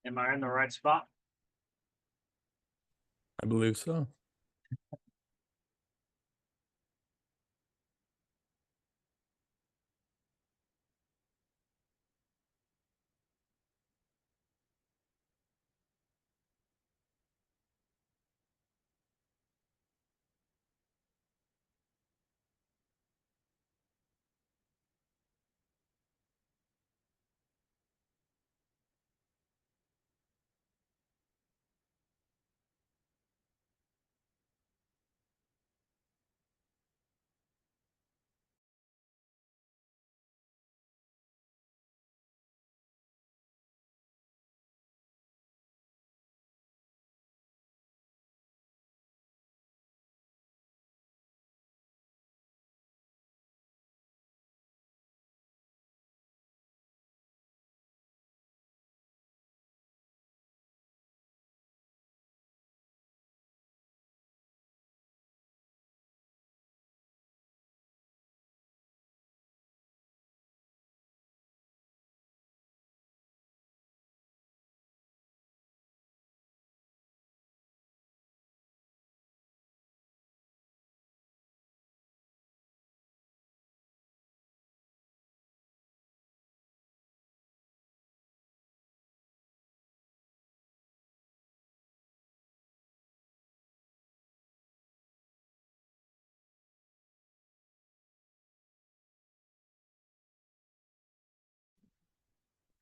Am I in the right spot? I believe so.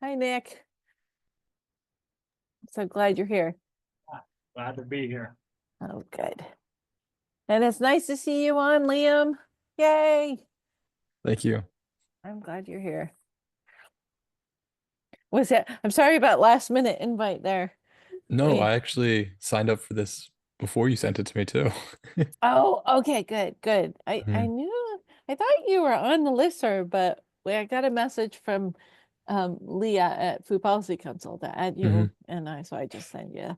Hi, Nick. So glad you're here. Glad to be here. Oh, good. And it's nice to see you on, Liam. Yay. Thank you. I'm glad you're here. I'm sorry about last minute invite there. No, We- I actually signed up for this before you sent it to me too. Oh, okay, good, good. I Mhm. knew, I thought you were on the listserv, but I got a message from Leah at Food Policy Council to add you, Mhm. and so I just sent you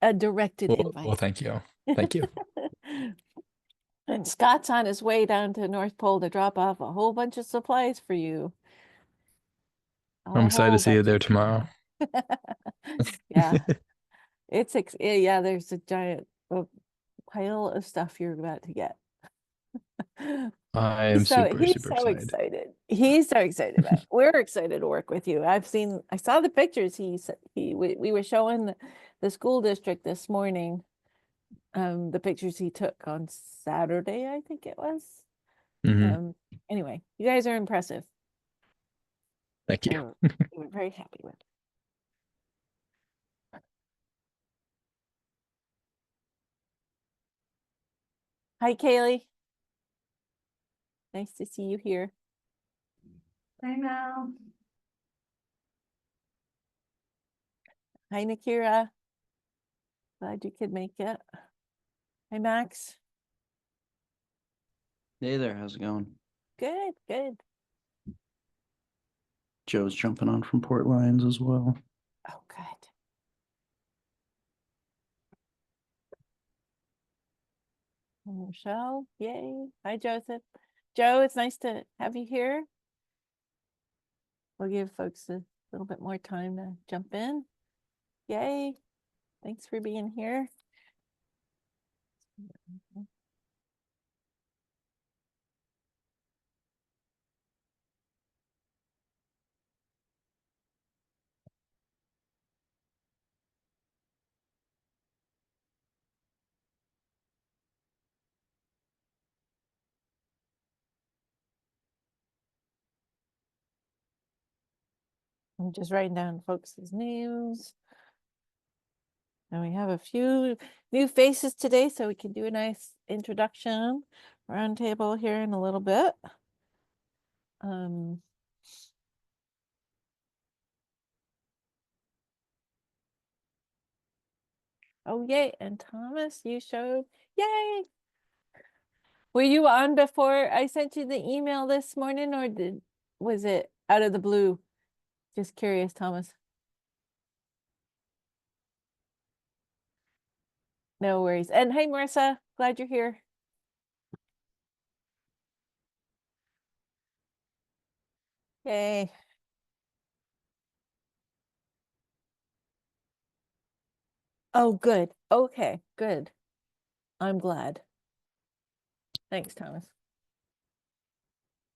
a directed Well, invite. thank you. Thank you. And Scott's on his way down to North Pole to drop off a whole bunch of supplies for you. I'm A excited to whole see you bunch. there tomorrow. Yeah, yeah, there's a giant pile of stuff you're about to get. I am super, He's super so excited. excited. He's so excited about it. We're excited to work with you. I saw the pictures we were showing the school district this morning. The pictures he took on Saturday, I think it was. Mhm. Anyway, you guys are impressive. Thank you. We're very happy with it. Hi, Kaylee. Nice to see you here. Hi, Mel. Hi, Nakira. Glad you could make it. Hi, Max. Hey there, how's it going? Good, good. Joe's jumping on from Port Lions as well. Oh, good. And Michelle, yay. Hi, Joseph. Joe, it's nice to have you here. We'll give folks a little bit more time to jump in. Yay. Thanks for being here. I'm just writing down folks' names. And we have a few new faces today, so we can do a nice introduction roundtable here in a little bit. Oh, yay. And Thomas, you showed, yay. Were you on before I sent you the email this morning, or was it out of the blue? Just curious, Thomas. No worries. And hey, Marissa, glad you're here. Yay. Oh, good. Okay, good. I'm glad. Thanks, Thomas.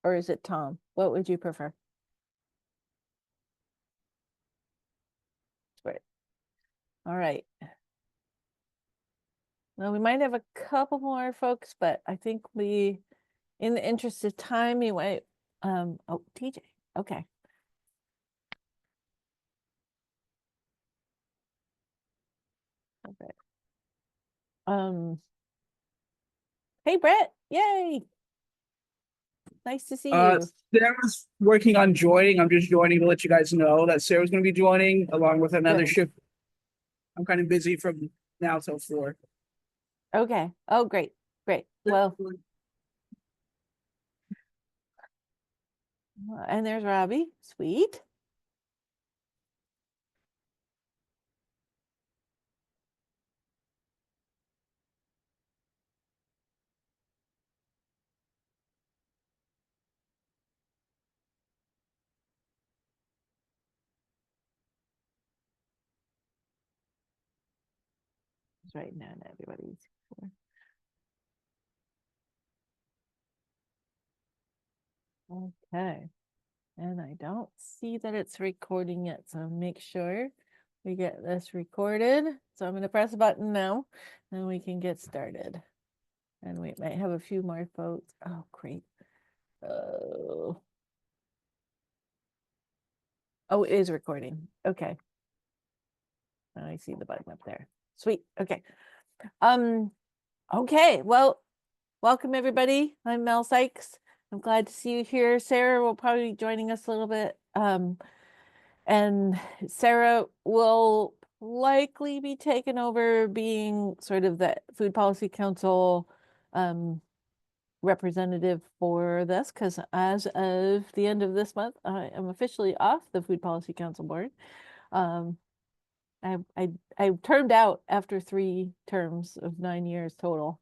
Or is it Tom? What would you prefer? Right. All right. Well, we might have a couple more folks, but I think in the interest of time, you might, oh, TJ, okay. Okay. Hey, Brett, yay. Nice to see you. Sarah's working on joining. I'm just joining to let you guys know that Sarah's going to be joining along with another Good. shift. I'm kind of busy from now till 4. Okay. Oh, great. Great. Well, and there's Robbie. Sweet. It's right now, and everybody's here. Okay. And I don't see that it's recording yet, so make sure we get this recorded. So I'm going to press a button now and we can get started. And we might have a few more folks. Oh, great. Oh. Oh, it is recording. Okay. I see the button up there. Sweet. Okay. Okay. Well, welcome everybody. I'm Mel Sykes. I'm glad to see you here. Sarah will probably be joining us a little bit. And Sarah will likely be taken over being sort of the Food Policy Council representative for this, because as of the end of this month, I am officially off the Food Policy Council board. I termed out after 3 terms of 9 years total.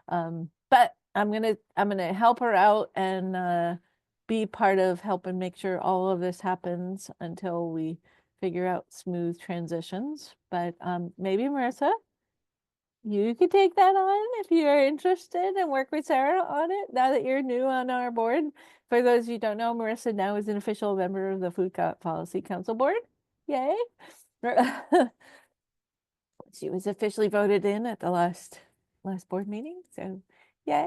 But I'm gonna help her out and be part of helping make sure all of this happens until we figure out smooth transitions. But maybe Marissa, you could take that on if you're interested and work with Sarah on it now that you're new on our board. For those of you who don't know, Marissa now is an official member of the Food Policy Council board. Yay. She was officially voted in at the last board meeting. So yeah,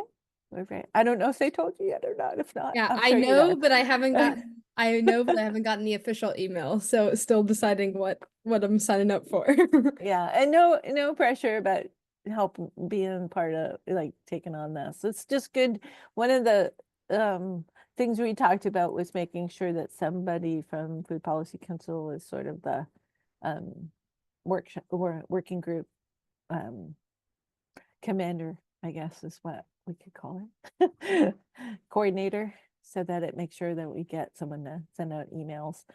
I don't know if they told you yet or not. If not, Yeah, I'm I sure you know, but I haven't gotten I know, but I haven't gotten the official email. So still deciding what I'm signing up for. Yeah, and no pressure about help being part of like taking on this. It's just good. One of the things we talked about was making sure that somebody from Food Policy Council is sort of the working group commander, I guess is what we could call it. Coordinator, so that it makes sure that we get someone to send out emails.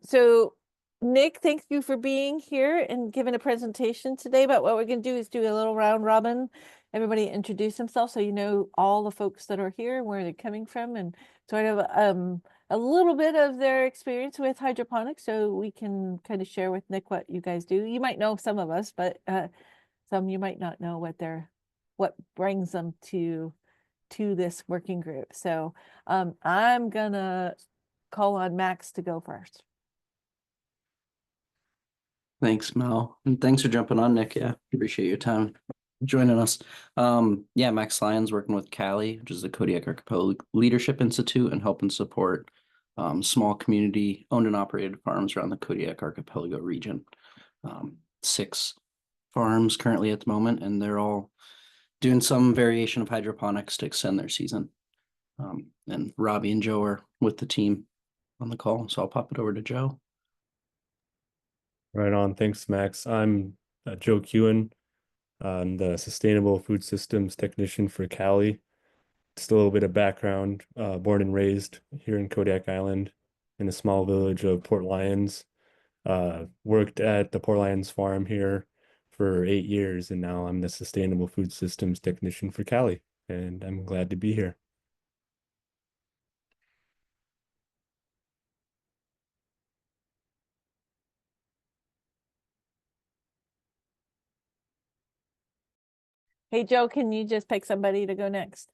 So Nick, thank you for being here and giving a presentation today. But what we're going to do is do a little round robin. Everybody introduce themselves so you know all the folks that are here, where they're coming from, and sort of a little bit of their experience with hydroponics, so we can kind of share with Nick what you guys do. You might know some of us, but some you might not know what brings them to this working group. So I'm gonna call on Max to go first. Thanks, Mel. And thanks for jumping on, Nick. Yeah, appreciate your time joining us. Yeah, Max Lyons working with Cali, which is the Kodiak Archipelago Leadership Institute, and helping support small community owned and operated farms around the Kodiak Archipelago region. 6 farms currently at the moment, and they're all doing some variation of hydroponics to extend their season. And Robbie and Joe are with the team on the call, so I'll pop it over to Joe. Right on. Thanks, Max. I'm Joe Kewen. I'm the Sustainable Food Systems Technician for Cali. Just a little bit of background. Born and raised here in Kodiak Island in the small village of Port Lions. Worked at the Port Lions farm here for 8 years, and now I'm the Sustainable Food Systems Technician for Cali, and I'm glad to be here. Hey, Joe, can you just pick somebody to go next?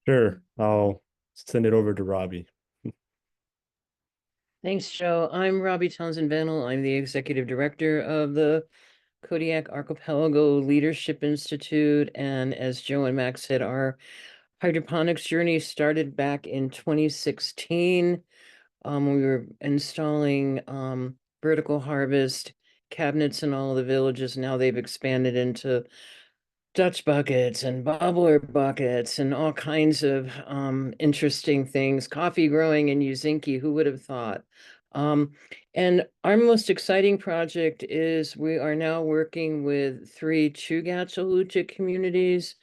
Sure, I'll send it over to Robbie. Thanks, Joe. I'm Robbie Townsend Vannell. I'm the executive director of the Kodiak Archipelago Leadership Institute. And as Joe and Max said, our hydroponics journey started back in 2016. We were installing vertical harvest cabinets in all of the villages. Now they've expanded into Dutch buckets and bubbler buckets and all kinds of interesting things. Coffee growing in Uzinki, who would have thought? And our most exciting project is we are now working with 3 Chugach communities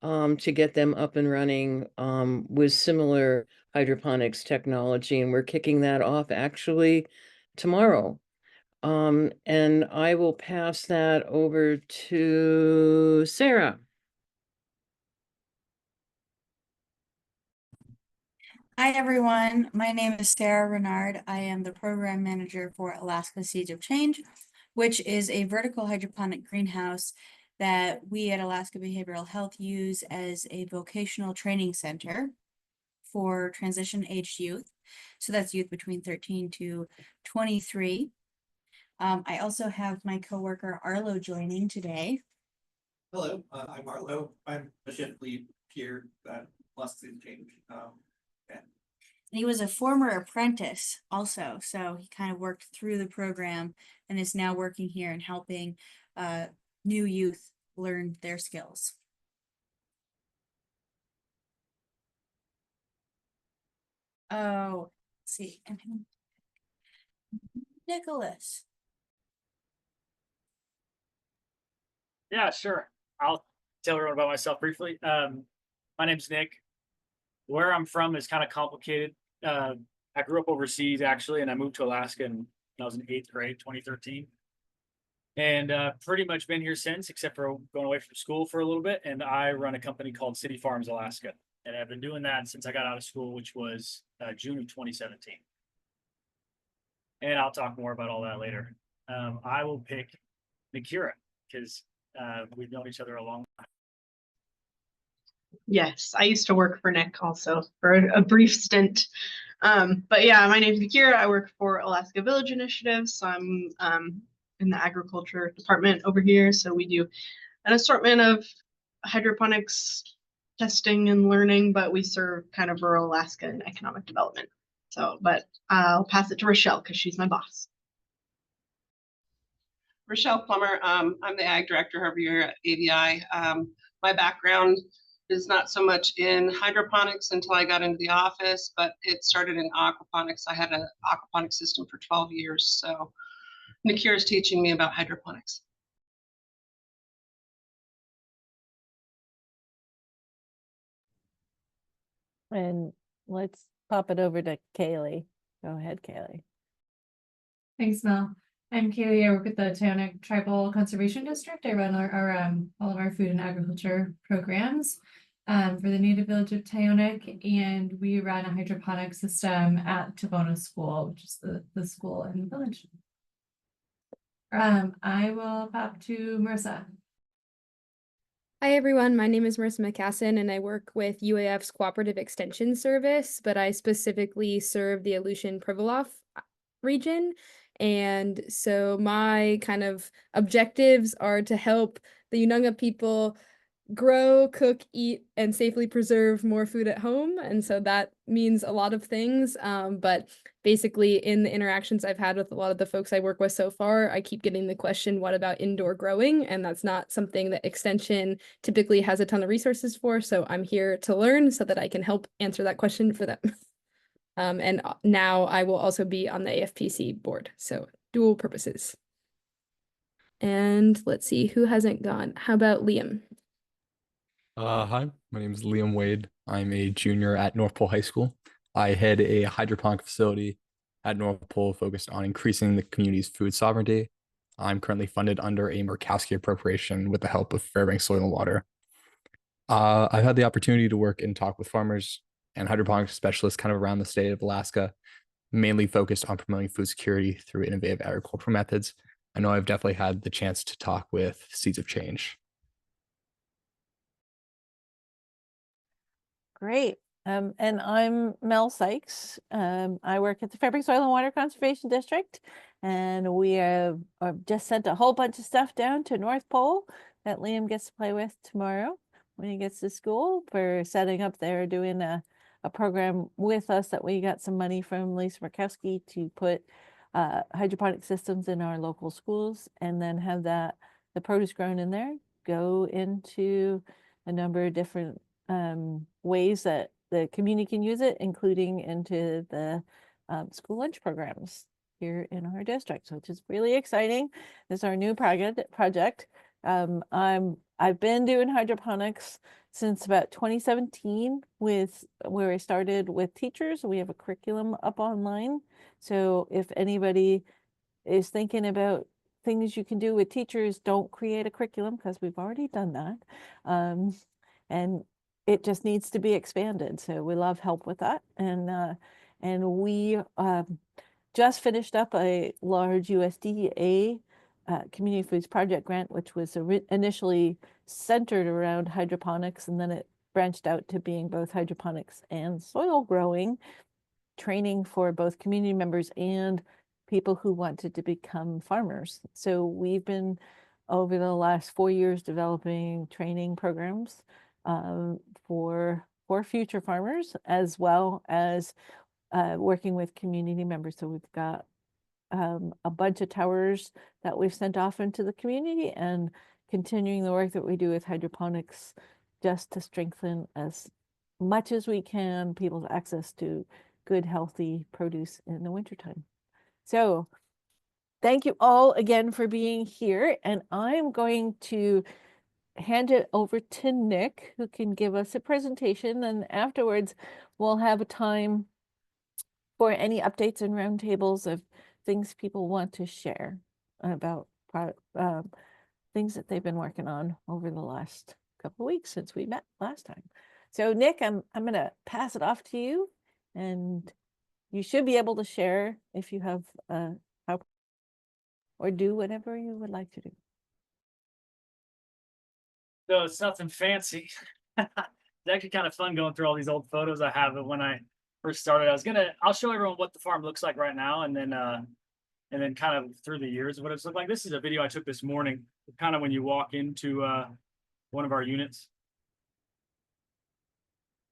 to get them up and running with similar hydroponics technology. And we're kicking that off actually tomorrow. And I will pass that over to Sarah. Hi, everyone. My name is Sarah Renard. I am the program manager for Alaska Seeds of Change, which is a vertical hydroponic greenhouse that we at Alaska Behavioral Health use as a vocational training center for transition aged youth. So that's youth between 13 to 23. I also have my coworker Arlo joining today. Hello, I'm Arlo. I'm the shift lead here at Alaska Seeds of Change. And he was a former apprentice also, so he kind of worked through the program and is now working here and helping new youth learn their skills. Oh, let's see, and Nicholas. Yeah, sure. I'll tell everyone about myself briefly. My name's Nick. Where I'm from is kind of complicated. I grew up overseas actually, and I moved to Alaska when I was in 8th grade, 2013. And pretty much been here since, except for going away from school for a little bit. And I run a company called City Farms Alaska. And I've been doing that since I got out of school, which was June of 2017. And I'll talk more about all that later. I will pick Nikira because we've known each other a long time. Yes, I used to work for Nick also for a brief stint. But yeah, my name is Akira. I work for Alaska Village Initiatives. So I'm in the agriculture department over here. So we do an assortment of hydroponics testing and learning, but we serve kind of rural Alaska and economic development. So, but I'll pass it to Rochelle because she's my boss. Rochelle Plummer. I'm the ag director over here at AVI. My background is not so much in hydroponics until I got into the office, but it started in aquaponics. I had an aquaponics system for 12 years. So Nakira is teaching me about hydroponics. And let's pop it over to Kaylee. Go ahead, Kaylee. Thanks, Mel. I'm Kaylee. I work at the Tyonek Tribal Conservation District. I run our all of our food and agriculture programs for the native village of Tyonek, and we run a hydroponic system at Tabono School, which is the school in the village. I will pop to Marissa. Hi everyone, my name is Marissa McCassin and I work with UAF's Cooperative Extension Service, but I specifically serve the Aleutian Pribilof region. And so my kind of objectives are to help the Ununga people grow, cook, eat, and safely preserve more food at home. And so that means a lot of things. But basically in the interactions I've had with a lot of the folks I work with so far, I keep getting the question, what about indoor growing? And that's not something that Extension typically has a ton of resources for. So I'm here to learn so that I can help answer that question for them. And now I will also be on the AFPC board. So dual purposes. And let's see, who hasn't gone? How about Liam? Hi, my name is Liam Wade. I'm a junior at North Pole High School. I head a hydroponic facility at North Pole focused on increasing the community's food sovereignty. I'm currently funded under a Murkowski appropriation with the help of Fairbanks Soil and Water. I've had the opportunity to work and talk with farmers and hydroponics specialists kind of around the state of Alaska, mainly focused on promoting food security through innovative agricultural methods. I know I've definitely had the chance to talk with Seeds of Change. Great. And I'm Mel Sykes. I work at the Fairbanks Soil and Water Conservation District, and we have just sent a whole bunch of stuff down to North Pole that Liam gets to play with tomorrow when he gets to school for setting up there, doing a program with us that we got some money from Lisa Murkowski to put hydroponic systems in our local schools, and then have the produce grown in there go into a number of different ways that the community can use it, including into the school lunch programs here in our district, which is really exciting. This is our new project. I've been doing hydroponics since about 2017 where I started with teachers. We have a curriculum up online. So if anybody is thinking about things you can do with teachers, don't create a curriculum because we've already done that. And it just needs to be expanded. So we love help with that. And we just finished up a large USDA Community Foods Project grant, which was initially centered around hydroponics, and then it branched out to being both hydroponics and soil growing, training for both community members and people who wanted to become farmers. So we've been, over the last 4 years, developing training programs for future farmers, as well as working with community members. So we've got a bunch of towers that we've sent off into the community, and continuing the work that we do with hydroponics just to strengthen as much as we can people's access to good, healthy produce in the wintertime. So thank you all again for being here, and I'm going to hand it over to Nick, who can give us a presentation, and afterwards we'll have a time for any updates and roundtables of things people want to share about things that they've been working on over the last couple of weeks since we met last time. So Nick, I'm gonna pass it off to you, and you should be able to share if you have or do whatever you would like to do. So it's nothing fancy. It's actually kind of fun going through all these old photos I have of when I first started. I'll show everyone what the farm looks like right now, and then kind of through the years what it's looked like. This is a video I took this morning, kind of when you walk into one of our units.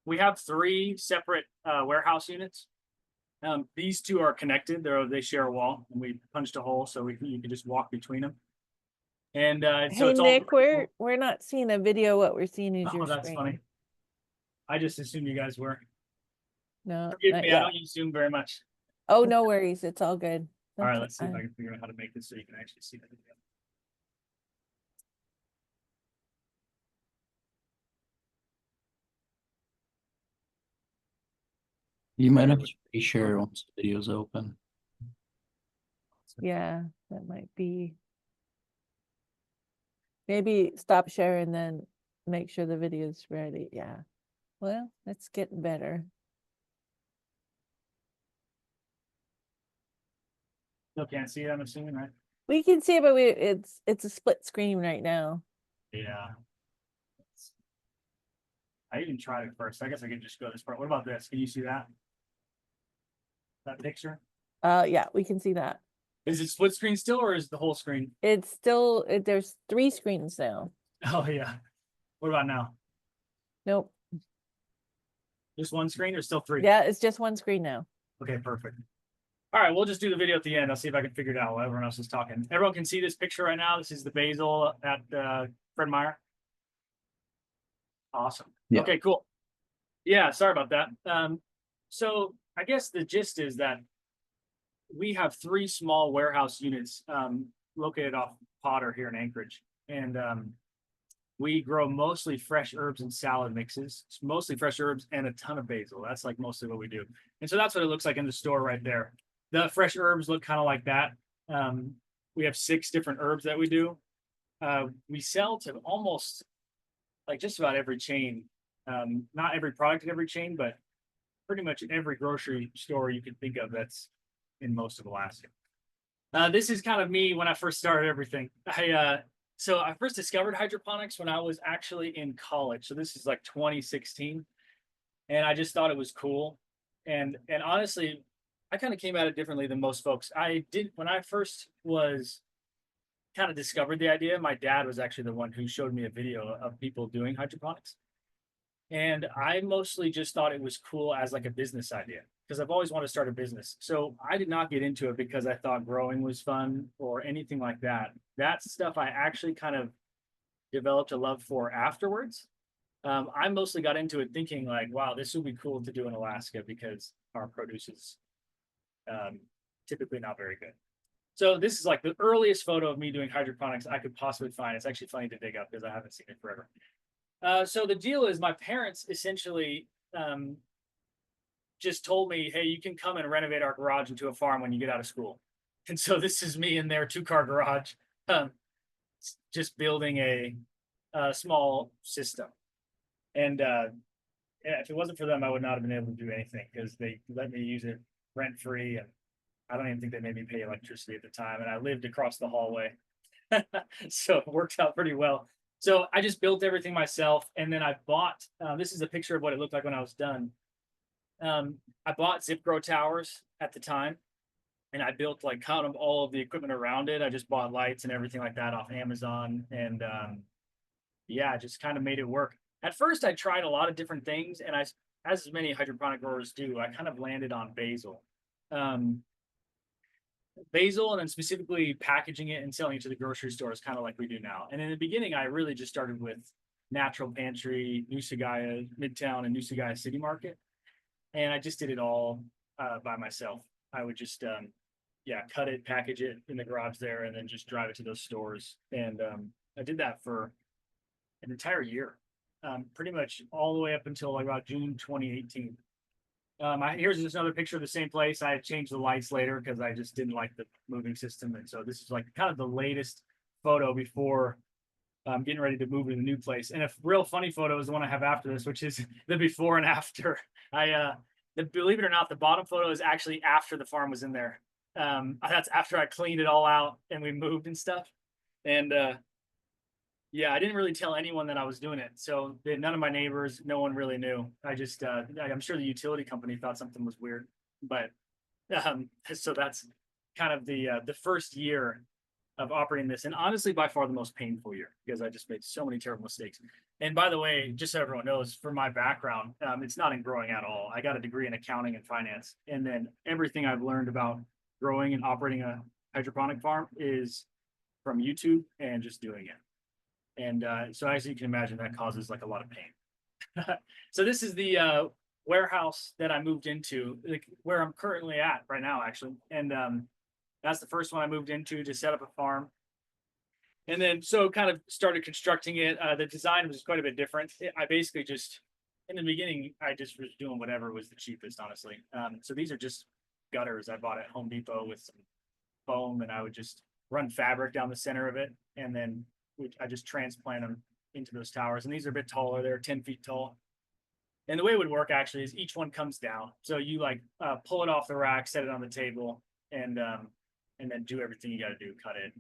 We have 3 separate warehouse units. These 2 are connected. They share a wall, and we punched a hole so you can just walk between them. And so Hey it's Nick, all we're not seeing a video. What we're seeing is your that's screen. funny. I just assumed you guys were. No, Forgive not me, I yet. don't assume very much. Oh, no worries. It's all good. All right, That's- let's see if I can figure out how to make this so you can actually see the video. You might have to reshare once the video's open. Yeah, that might be. Maybe stop sharing, then make sure the video's ready. Yeah. Well, it's getting better. Still can't see it, I'm assuming, right? We can see it, but it's a split screen right now. Yeah. I even tried it first. I guess I could just go this part. What about this? Can you see that? That picture? Yeah, we can see that. Is it split screen still, or is the whole screen? It's still, there's 3 screens now. Oh yeah. What about now? Nope. Just one screen or still 3? Yeah, it's just one screen now. Okay, perfect. All right, we'll just do the video at the end. I'll see if I can figure it out while everyone else is talking. Everyone can see this picture right now. This is the basil at Fred Meyer. Awesome. Yeah. Okay, cool. Yeah, sorry about that. So I guess the gist is that we have 3 small warehouse units located off Potter here in Anchorage. And we grow mostly fresh herbs and salad mixes. It's mostly fresh herbs and a ton of basil. That's like mostly what we do. And so that's what it looks like in the store right there. The fresh herbs look kind of like that. We have 6 different herbs that we do. We sell to almost like just about every chain. Not every product in every chain, but pretty much every grocery store you can think of that's in most of Alaska. This is kind of me when I first started everything. So I first discovered hydroponics when I was actually in college. So this is like 2016. and I just thought it was cool. And honestly, I kind of came at it differently than most folks. I did when I first was kind of discovered the idea. My dad was actually the one who showed me a video of people doing hydroponics. And I mostly just thought it was cool as like a business idea because I've always wanted to start a business. So I did not get into it because I thought growing was fun or anything like that. That stuff I actually kind of developed a love for afterwards. I mostly got into it thinking like, wow, this would be cool to do in Alaska because our produce is typically not very good. So this is like the earliest photo of me doing hydroponics I could possibly find. It's actually funny to dig up because I haven't seen it forever. So the deal is my parents essentially just told me, hey, you can come and renovate our garage into a farm when you get out of school. And so this is me in their 2-car garage, just building a small system. And if it wasn't for them, I would not have been able to do anything because they let me use it rent free. And I don't even think they made me pay electricity at the time. And I lived across the hallway. So it worked out pretty well. So I just built everything myself. And then I bought, this is a picture of what it looked like when I was done. I bought Zip Grow towers at the time. And I built like kind of all of the equipment around it. I just bought lights and everything like that off Amazon. And yeah, just kind of made it work. At first, I tried a lot of different things. And as many hydroponic growers do, I kind of landed on basil. Basil, and then specifically packaging it and selling it to the grocery stores, kind of like we do now. And in the beginning, I really just started with Natural Pantry, Nusagaya Midtown, and Nusagaya City Market. And I just did it all by myself. I would just, cut it, package it in the garage there, and then just drive it to those stores. And I did that for an entire year, pretty much all the way up until like about June 2018. Here's just another picture of the same place. I had changed the lights later because I just didn't like the moving system. And so this is like kind of the latest photo before I'm getting ready to move to the new place. And a real funny photo is the one I have after this, which is the before and after. Believe it or not, the bottom photo is actually after the farm was in there. That's after I cleaned it all out and we moved and stuff. And yeah, I didn't really tell anyone that I was doing it. So none of my neighbors, no one really knew. I just, I'm sure the utility company thought something was weird, but so that's kind of the first year of operating this. And honestly, by far the most painful year because I just made so many terrible mistakes. And by the way, just so everyone knows, for my background, it's not in growing at all. I got a degree in accounting and finance. And then everything I've learned about growing and operating a hydroponic farm is from YouTube and just doing it. And so as you can imagine, that causes like a lot of pain. So this is the warehouse that I moved into, like where I'm currently at right now, actually. And that's the first one I moved into to set up a farm. And then so kind of started constructing it. The design was quite a bit different. I basically just, in the beginning, I just was doing whatever was the cheapest, honestly. So these are just gutters I bought at Home Depot with some foam, and I would just run fabric down the center of it. And then I just transplant them into those towers. And these are a bit taller. They're 10 feet tall. And the way it would work actually is each one comes down. So you like pull it off the rack, set it on the table, and then do everything you got to do, cut it,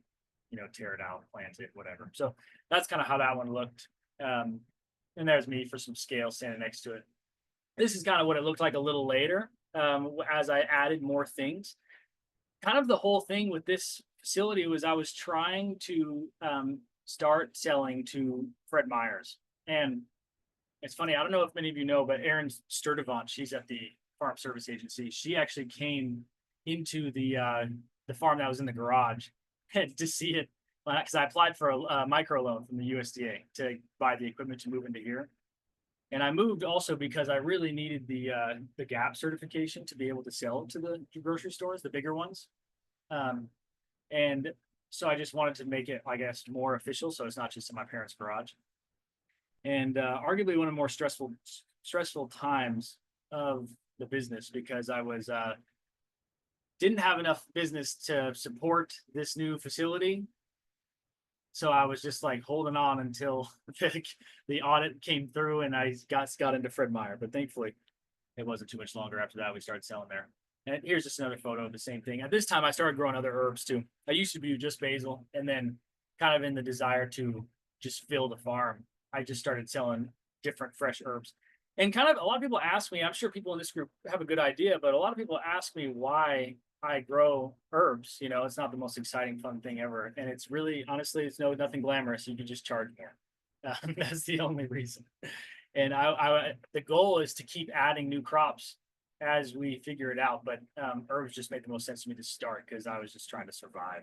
tear it out, plant it, whatever. So that's kind of how that one looked. And there's me for some scale standing next to it. This is kind of what it looked like a little later as I added more things. Kind of the whole thing with this facility was I was trying to start selling to Fred Meyer's. And it's funny, I don't know if many of you know, but Erin Sturdivant, she's at the Farm Service Agency. She actually came into the farm that was in the garage to see it because I applied for a microloan from the USDA to buy the equipment to move into here. And I moved also because I really needed the GAP certification to be able to sell to the grocery stores, the bigger ones. And so I just wanted to make it, I guess, more official. So it's not just in my parents' garage. And arguably one of the more stressful times of the business because I was didn't have enough business to support this new facility. So I was just like holding on until the audit came through and I got into Fred Meyer. But thankfully, it wasn't too much longer after that. We started selling there. And here's just another photo of the same thing. At this time, I started growing other herbs too. I used to do just basil, and then kind of in the desire to just fill the farm, I just started selling different fresh herbs. And kind of a lot of people ask me, I'm sure people in this group have a good idea, but a lot of people ask me why I grow herbs. You know, it's not the most exciting, fun thing ever. And it's really, honestly, it's nothing glamorous. You can just charge more. That's the only reason. And the goal is to keep adding new crops as we figure it out. But herbs just made the most sense to me to start because I was just trying to survive.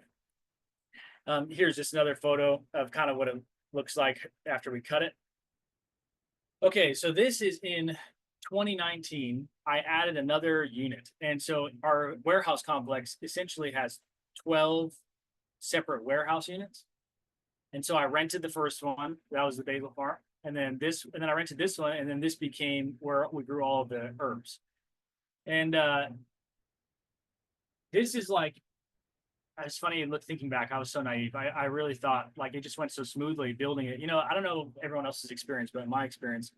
Here's just another photo of kind of what it looks like after we cut it. Okay, so this is in 2019. I added another unit. And so our warehouse complex essentially has 12 separate warehouse units. And so I rented the first one. That was the basil farm. And then I rented this one, and then this became where we grew all of the herbs. And this is like, it's funny, thinking back, I was so naive. I really thought like it just went so smoothly building it. You know, I don't know everyone else's experience, but in my experience,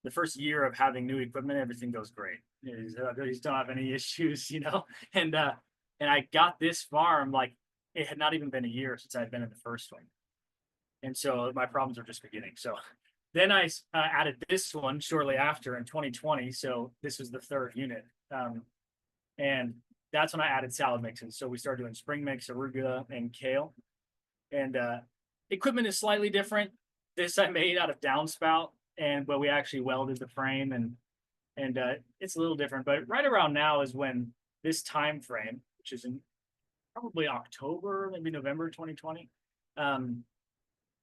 the first year of having new equipment, everything goes great. You just don't have any issues, you know? And I got this farm, like it had not even been a year since I had been in the first one. And so my problems are just beginning. So then I added this one shortly after in 2020. So this was the third unit. And that's when I added salad mixes. So we started doing spring mix, arugula, and kale. And equipment is slightly different. This I made out of downspout, but we actually welded the frame, and it's a little different. But right around now is when this time frame, which is in probably October, maybe November 2020,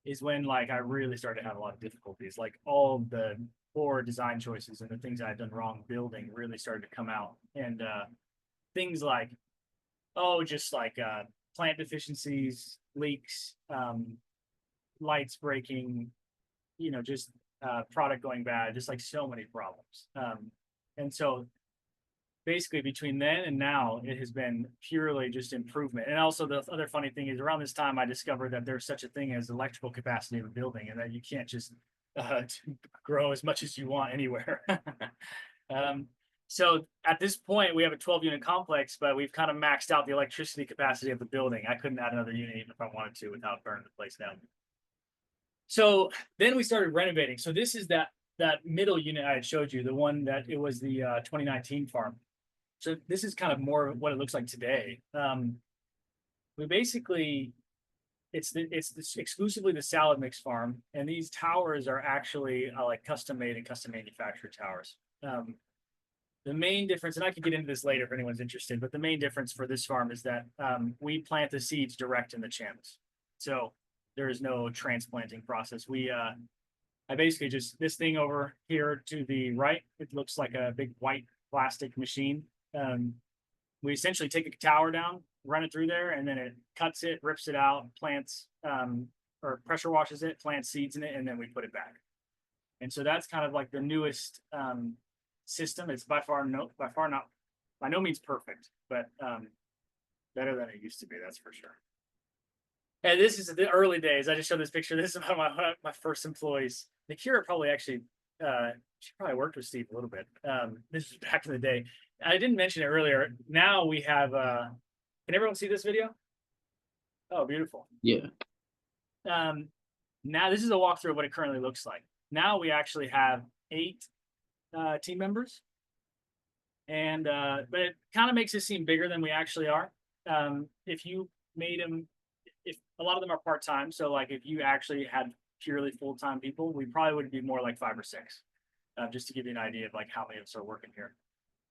is when like I really started to have a lot of difficulties. Like all the poor design choices and the things I had done wrong building really started to come out. And things like, just like plant deficiencies, leaks, lights breaking, you know, just product going bad, just like so many problems. And so basically between then and now, it has been purely just improvement. And also the other funny thing is around this time, I discovered that there's such a thing as electrical capacity of a building and that you can't just grow as much as you want anywhere. So at this point, we have a 12-unit complex, but we've kind of maxed out the electricity capacity of the building. I couldn't add another unit even if I wanted to without burning the place down. So then we started renovating. So this is that middle unit I had showed you, the one that it was the 2019 farm. So this is kind of more what it looks like today. We basically, it's exclusively the salad mix farm, and these towers are actually like custom made and custom manufactured towers. The main difference, and I can get into this later if anyone's interested, but the main difference for this farm is that we plant the seeds direct in the channels. So there is no transplanting process. I basically just, this thing over here to the right, it looks like a big white plastic machine. We essentially take a tower down, run it through there, and then it cuts it, rips it out, plants, or pressure washes it, plants seeds in it, and then we put it back. And so that's kind of like the newest system. It's by no means perfect, but better than it used to be, that's for sure. And this is the early days. I just showed this picture. This is one of my first employees. Nikira probably actually, she probably worked with Steve a little bit. This is back in the day. I didn't mention it earlier. Now we have, can everyone see this video? Oh, beautiful. Yeah. Now this is a walkthrough of what it currently looks like. Now we actually have 8 team members. And, but it kind of makes us seem bigger than we actually are. If you made them, if a lot of them are part-time, so like if you actually had purely full-time people, we probably would be more like 5 or 6, just to give you an idea of like how many of us are working here.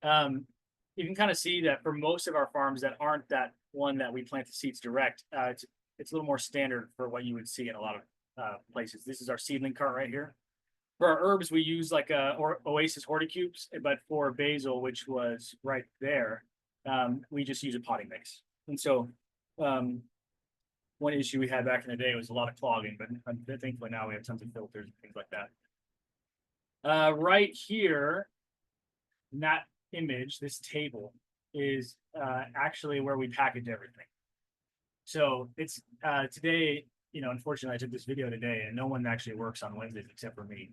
You can kind of see that for most of our farms that aren't that one that we plant the seeds direct, it's a little more standard for what you would see in a lot of places. This is our seedling cart right here. For our herbs, we use like Oasis horticubes, but for basil, which was right there, we just use a potting mix. And so one issue we had back in the day was a lot of clogging, but thankfully now we have tons of filters and things like that. Right here, in that image, this table is actually where we package everything. So it's today, you know, unfortunately I took this video today and no one actually works on Wednesdays except for me.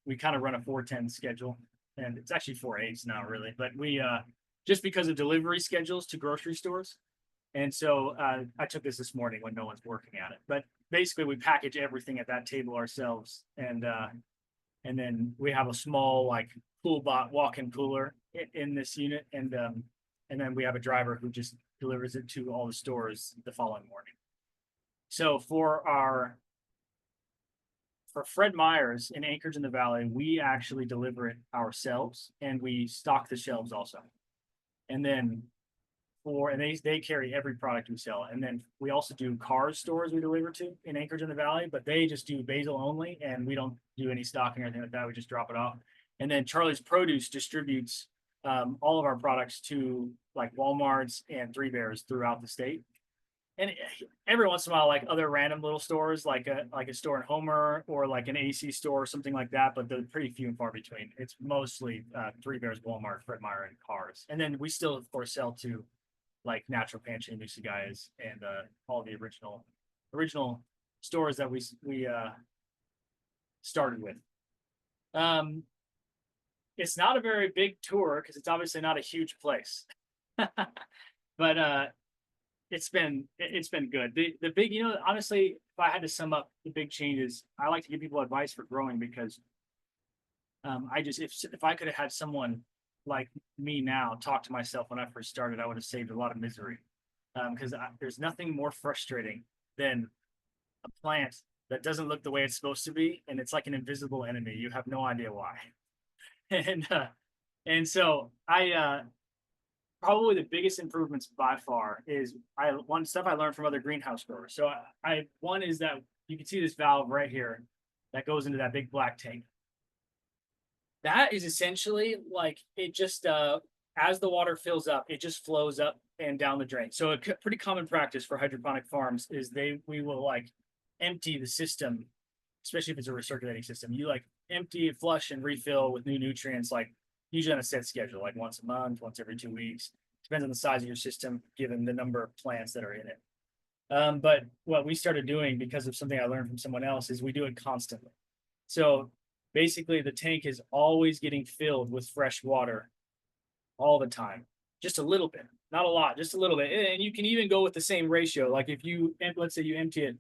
We kind of run a 4-10 schedule, and it's actually 4-8s now really, but we just because of delivery schedules to grocery stores. And so I took this morning when no one's working at it, but basically we package everything at that table ourselves. And And then we have a small like pool bot walk-in cooler in this unit. And then we have a driver who just delivers it to all the stores the following morning. So for Fred Meyer's in Anchorage in the Valley, we actually deliver it ourselves and we stock the shelves also. And then they carry every product we sell. And then we also do cars stores we deliver to in Anchorage in the Valley, but they just do basil only and we don't do any stocking or anything like that. We just drop it off. And then Charlie's Produce distributes all of our products to like Walmarts and Three Bears throughout the state. And every once in a while, like other random little stores, like a store in Homer or like an AC store or something like that, but they're pretty few and far between. It's mostly Three Bears, Walmart, Fred Meyer, and cars. And then we still, of course, sell to like Natural Pantry and Lucy Guys and all the original stores that we started with. It's not a very big tour because it's obviously not a huge place, but it's been good. The big, honestly, if I had to sum up the big changes, I like to give people advice for growing because if I could have had someone like me now talk to myself when I first started, I would have saved a lot of misery. Because there's nothing more frustrating than a plant that doesn't look the way it's supposed to be, and it's like an invisible enemy. You have no idea why. And so I probably the biggest improvements by far is one stuff I learned from other greenhouse growers. So one is that you can see this valve right here that goes into that big black tank. That is essentially like it just as the water fills up, it just flows up and down the drain. So a pretty common practice for hydroponic farms is we will like empty the system, especially if it's a recirculating system. You like empty, flush, and refill with new nutrients, like usually on a set schedule, like once a month, once every 2 weeks. Depends on the size of your system, given the number of plants that are in it. But what we started doing because of something I learned from someone else is we do it constantly. So basically the tank is always getting filled with fresh water all the time, just a little bit, not a lot, just a little bit. And you can even go with the same ratio. Like if let's say you empty it,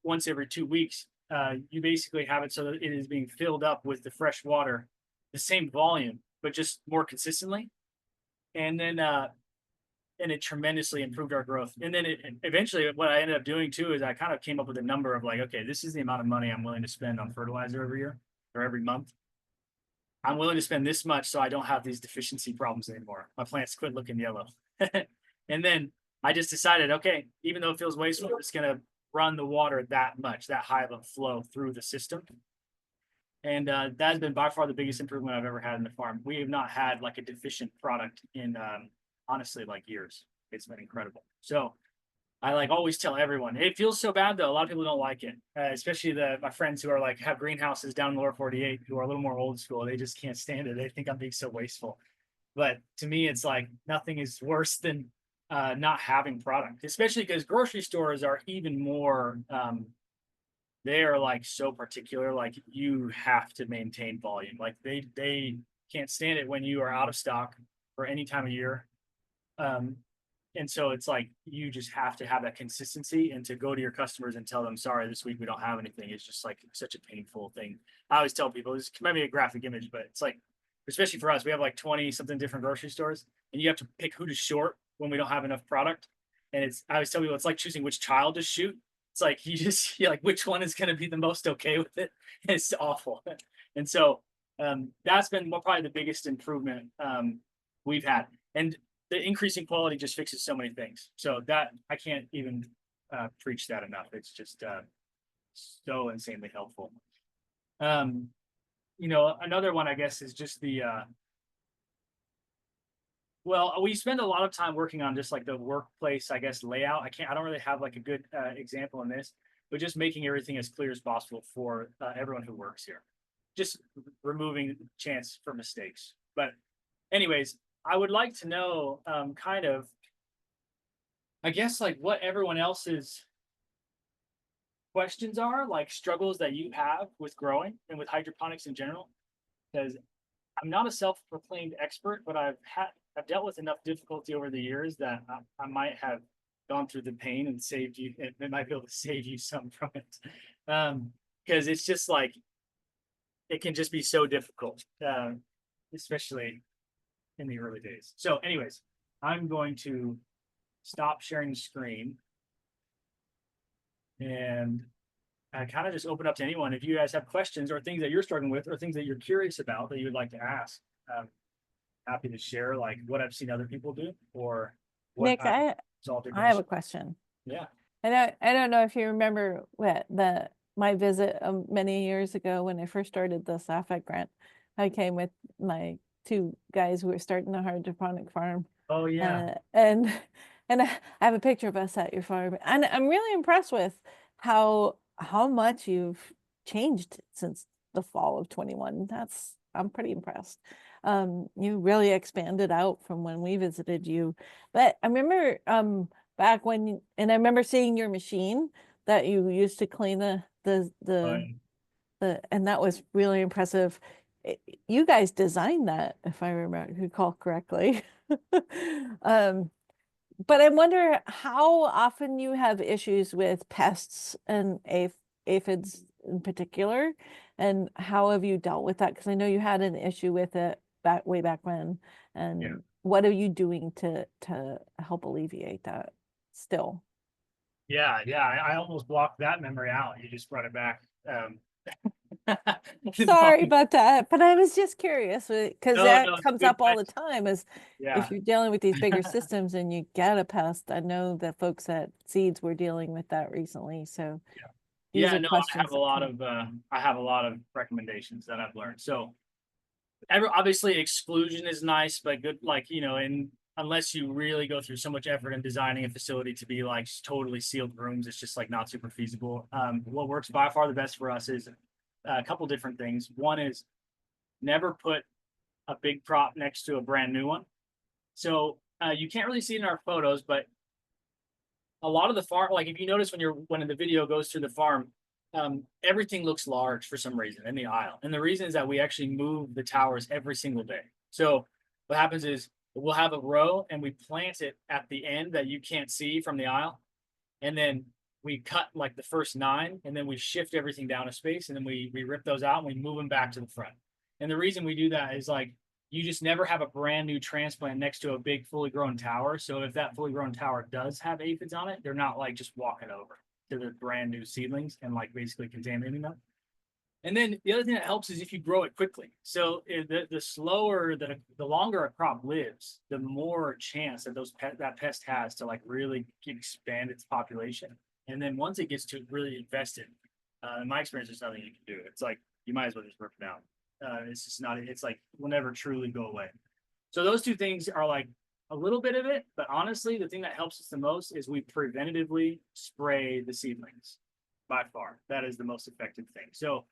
once every 2 weeks, you basically have it so that it is being filled up with the fresh water, the same volume, but just more consistently. And then, and it tremendously improved our growth. And then eventually what I ended up doing too, is I kind of came up with a number of like, okay, this is the amount of money I'm willing to spend on fertilizer every year or every month. I'm willing to spend this much so I don't have these deficiency problems anymore. My plants quit looking yellow. And then I just decided, okay, even though it feels wasteful, I'm just going to run the water that high of a flow through the system. And that has been by far the biggest improvement I've ever had in the farm. We have not had like a deficient product in honestly like years. It's been incredible. So I like always tell everyone, it feels so bad though. A lot of people don't like it, especially my friends who are like have greenhouses down in the lower 48 who are a little more old school. They just can't stand it. They think I'm being so wasteful. But to me, it's like nothing is worse than not having product, especially because grocery stores are even more, they are like so particular, like you have to maintain volume. Like they can't stand it when you are out of stock for any time of year. And so it's like you just have to have that consistency, and to go to your customers and tell them, sorry, this week we don't have anything. It's just like such a painful thing. I always tell people, this might be a graphic image, but it's like, especially for us, we have like 20 something different grocery stores, and you have to pick who to short when we don't have enough product. And I always tell people, it's like choosing which child to shoot. It's like you're like, which one is going to be the most okay with it? It's awful. And so that's been probably the biggest improvement we've had. And the increasing quality just fixes so many things. So that I can't even preach that enough. It's just so insanely helpful. Another one, I guess, is just well, we spend a lot of time working on just like the workplace, I guess, layout. I don't really have like a good example in this, but just making everything as clear as possible for everyone who works here. Just removing chance for mistakes. But anyways, I would like to know kind of, I guess, like what everyone else's questions are, like struggles that you have with growing and with hydroponics in general. Because I'm not a self-proclaimed expert, but I've dealt with enough difficulty over the years that I might have gone through the pain and saved you. It might be able to save you some from it. Because it's just like, it can just be so difficult, especially in the early days. So anyways, I'm going to stop sharing the screen and I kind of just open up to anyone. If you guys have questions or things that you're struggling with or things that you're curious about that you would like to ask, happy to share like what I've seen other people do or what Nick, I solved an have a issue. question. Yeah. I don't know if you remember my visit many years ago when I first started the SAFAC grant. I came with my 2 guys who were starting a hydroponic farm. Oh yeah. And I have a picture of us at your farm, and I'm really impressed with how much you've changed since the fall of 21. I'm pretty impressed. You really expanded out from when we visited you. But I remember back when, and I remember seeing your machine that you used to clean the and that was really impressive. You guys designed that, if I recall correctly. But I wonder how often you have issues with pests and aphids in particular, and how have you dealt with that? Because I know you had an issue with it way back when, and what are you doing to help alleviate that still? Yeah, I almost blocked that memory out. You just brought it back. Sorry about that, but I was just curious because that no, it's comes good up all the time is Yeah. if you're dealing with these bigger systems and you get a pest. I know that folks at Seeds were dealing with that recently. So these are No, questions. I have a lot of recommendations that I've learned. So obviously exclusion is nice, but good, like, and unless you really go through so much effort in designing a facility to be like totally sealed rooms, it's just like not super feasible. What works by far the best for us is a couple different things. One is never put a big prop next to a brand new one. So you can't really see it in our photos, but a lot of the farm, like if you notice when the video goes through the farm, everything looks large for some reason in the aisle. And the reason is that we actually move the towers every single day. So what happens is we'll have a row and we plant it at the end that you can't see from the aisle. And then we cut like the first 9 and then we shift everything down a space and then we rip those out and we move them back to the front. And the reason we do that is like, you just never have a brand new transplant next to a big fully grown tower. So if that fully grown tower does have aphids on it, they're not like just walking over to the brand new seedlings and like basically contaminating them. And then the other thing that helps is if you grow it quickly. So the longer a crop lives, the more chance that that pest has to like really expand its population. And then once it gets to really infested, in my experience, there's nothing you can do. It's like you might as well just rip it down. It's just not. It's like will never truly go away. So those 2 things are like a little bit of it, but honestly, the thing that helps us the most is we preventatively spray the seedlings. By far, that is the most effective thing. So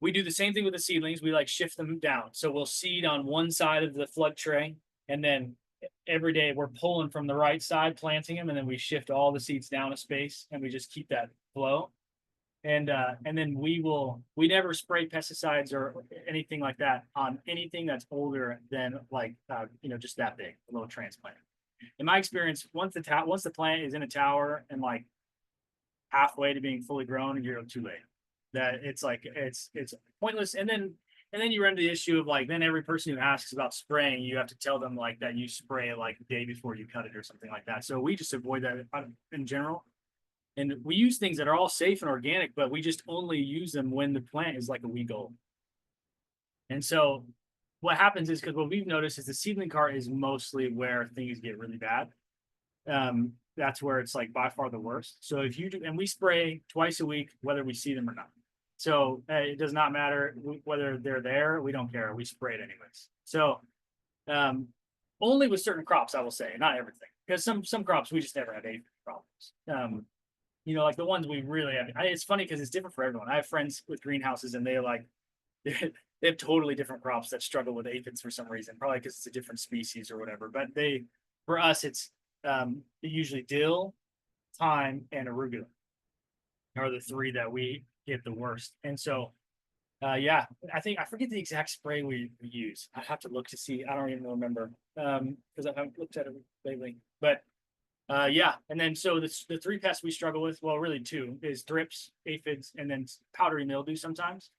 we do the same thing with the seedlings. We like shift them down. So we'll seed on one side of the flood tray, and then every day we're pulling from the right side, planting them, and then we shift all the seeds down a space, and we just keep that flow. And then we never spray pesticides or anything like that on anything that's older than like just that big, a little transplant. In my experience, once the plant is in a tower and like halfway to being fully grown, you're too late. That it's like it's pointless. And then you run into the issue of like then every person who asks about spraying, you have to tell them like that you spray like the day before you cut it or something like that. So we just avoid that in general. And we use things that are all safe and organic, but we just only use them when the plant is like a week old. And so what happens is, because what we've noticed is the seedling cart is mostly where things get really bad. That's where it's like by far the worst. So if you do, and we spray twice a week, whether we see them or not. So it does not matter whether they're there, we don't care. We spray it anyways. So only with certain crops, I will say, not everything. Because some crops we just never have aphid problems. Like the ones we really have. It's funny because it's different for everyone. I have friends with greenhouses and they have totally different crops that struggle with aphids for some reason, probably because it's a different species or whatever. But for us, it's usually dill, thyme, and arugula are the 3 that we get the worst. And so, I forget the exact spray we use. I have to look to see. I don't even remember because I haven't looked at it lately. But and then so the 3 pests we struggle with, well, really 2, is thrips, aphids, and then powdery mildew sometimes.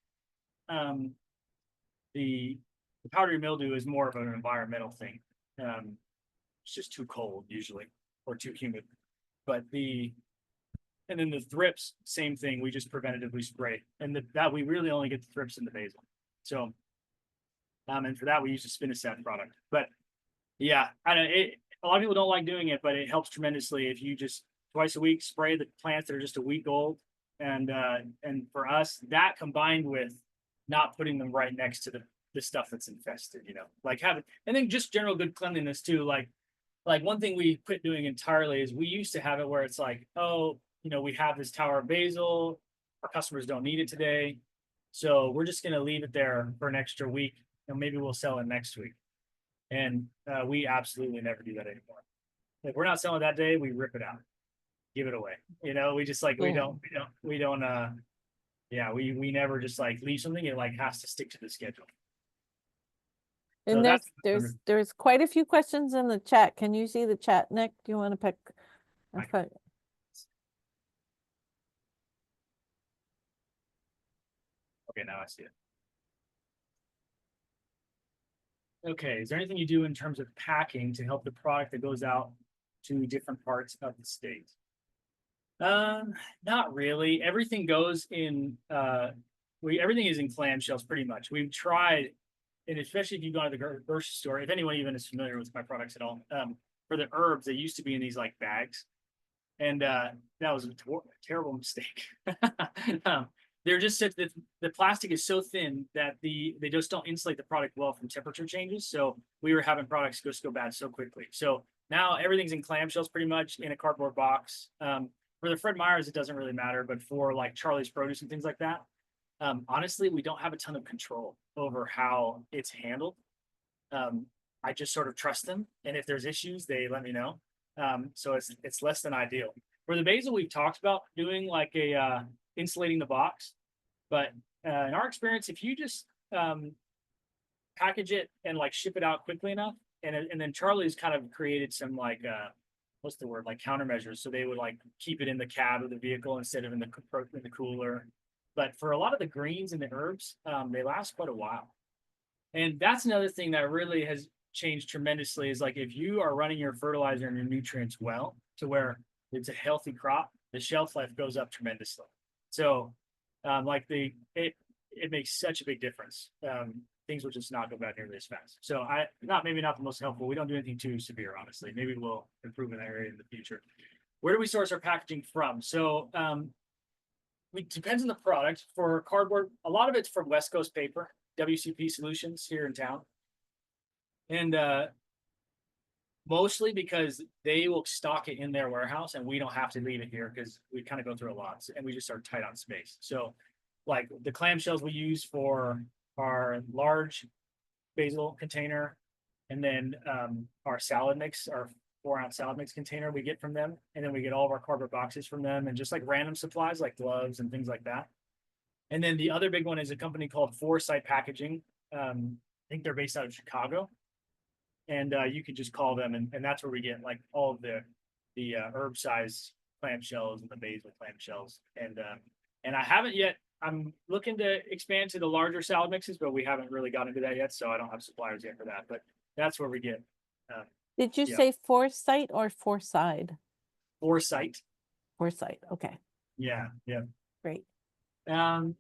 the powdery mildew is more of an environmental thing. It's just too cold usually, or too humid. But and then the thrips, same thing. We just preventatively spray, and that we really only get the thrips in the basil. So, and for that we use a spinosad product. But yeah, I don't. A lot of people don't like doing it, but it helps tremendously if you just twice a week spray the plants that are just a week old. And for us, that combined with not putting them right next to the stuff that's infested, like having, and then just general good cleanliness too. Like one thing we quit doing entirely is we used to have it where it's like, oh, we have this tower of basil, our customers don't need it today, so we're just going to leave it there for an extra week, and maybe we'll sell it next week. And we absolutely never do that anymore. If we're not selling that day, we rip it out, give it away. We just like, we don't, we never just like leave something. It like has to stick to the schedule. And So there's quite a few questions in the chat. Can you see the chat, Nick? Do you want to pick? Okay, now I see it. Okay, is there anything you do in terms of packing to help the product that goes out to different parts of the state? Not really. Everything goes in everything is in clamshells pretty much. We've tried, and especially if you go to the grocery store, if anyone even is familiar with my products at all, for the herbs, they used to be in these like bags. And that was a terrible mistake. They're just such that the plastic is so thin that they just don't insulate the product well from temperature changes. So we were having products go bad so quickly. So now everything's in clamshells pretty much in a cardboard box. For the Fred Meyers, it doesn't really matter, but for like Charlie's Produce and things like that, honestly, we don't have a ton of control over how it's handled. I just sort of trust them, and if there's issues, they let me know. So it's less than ideal. For the basil, we've talked about doing like a insulating the box, but in our experience, if you just package it and like ship it out quickly enough, and then Charlie's kind of created some like what's the word, like countermeasures, so they would like keep it in the cab of the vehicle instead of in the cooler. But for a lot of the greens and the herbs, they last quite a while. And that's another thing that really has changed tremendously is like if you are running your fertilizer and your nutrients well to where it's a healthy crop, the shelf life goes up tremendously. So it makes such a big difference. Things will just not go bad nearly as fast. So maybe not the most helpful. We don't do anything too severe, honestly. Maybe we'll improve in that area in the future. Where do we source our packaging from? So it depends on the product. For cardboard, a lot of it's from West Coast Paper, WCP Solutions here in town. And mostly because they will stock it in their warehouse and we don't have to leave it here because we kind of go through a lot and we just are tight on space. So like the clamshells we use for our large basil container, and then our salad mix, our 4-ounce salad mix container we get from them, and then we get all of our cardboard boxes from them, and just like random supplies like gloves and things like that. And then the other big one is a company called Foresight Packaging. I think they're based out of Chicago, and you could just call them, and that's where we get like all of the herb size clamshells and the basil clamshells. And I haven't yet. I'm looking to expand to the larger salad mixes, but we haven't really gotten into that yet, so I don't have suppliers yet for that. But that's where we get. Did you say Foresight or Foresight? Foresight. Foresight. Okay. Yeah. Great. Where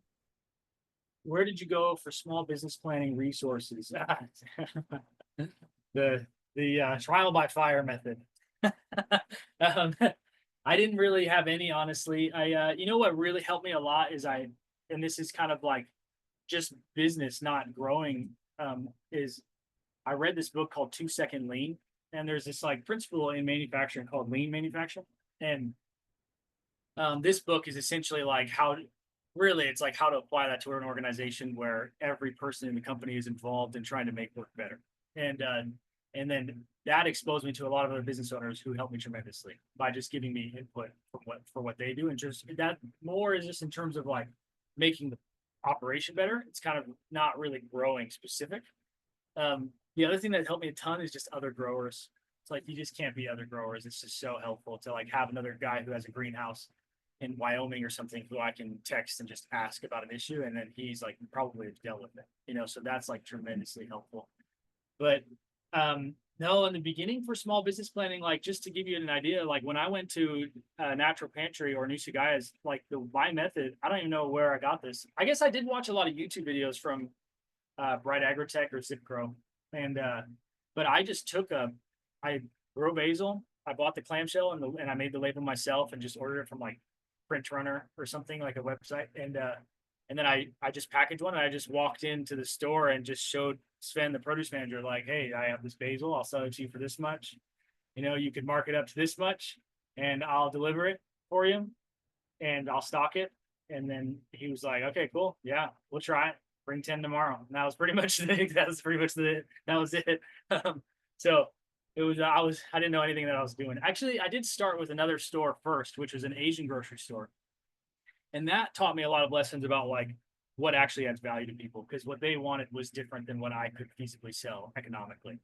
did you go for small business planning resources? the trial by fire method. I didn't really have any, honestly. You know what really helped me a lot is and this is kind of like just business, not growing, is I read this book called 2-Second Lean, and there's this like principle in manufacturing called lean manufacturing. And this book is essentially like it's like how to apply that to an organization where every person in the company is involved in trying to make work better. And then that exposed me to a lot of other business owners who helped me tremendously by just giving me input for what they do. And just that more is just in terms of like making the operation better. It's kind of not really growing specific. The other thing that helped me a ton is just other growers. It's like you just can't be other growers. It's just so helpful to like have another guy who has a greenhouse in Wyoming or something who I can text and just ask about an issue, and then he's like probably dealt with it, you know, so that's like tremendously helpful. But no, in the beginning for small business planning, like just to give you an idea, like when I went to Natural Pantry or Nusagaya's, like my method, I don't even know where I got this. I guess I did watch a lot of YouTube videos from Bright Agrotech or ZipGrow, and but I just took I grow basil, I bought the clamshell and I made the label myself and just ordered it from like Print Runner or something, like a website, and then I just packaged one and I just walked into the store and just showed Sven, the produce manager, like, hey, I have this basil, I'll sell it to you for this much. You know, you could mark it up to this much and I'll deliver it for you and I'll stock it. And then he was like, okay, cool. Yeah, we'll try it. Bring 10 tomorrow. And that was pretty much that was it. So it was, I didn't know anything that I was doing. Actually, I did start with another store first, which was an Asian grocery store. And that taught me a lot of lessons about like what actually adds value to people, because what they wanted was different than what I could feasibly sell economically.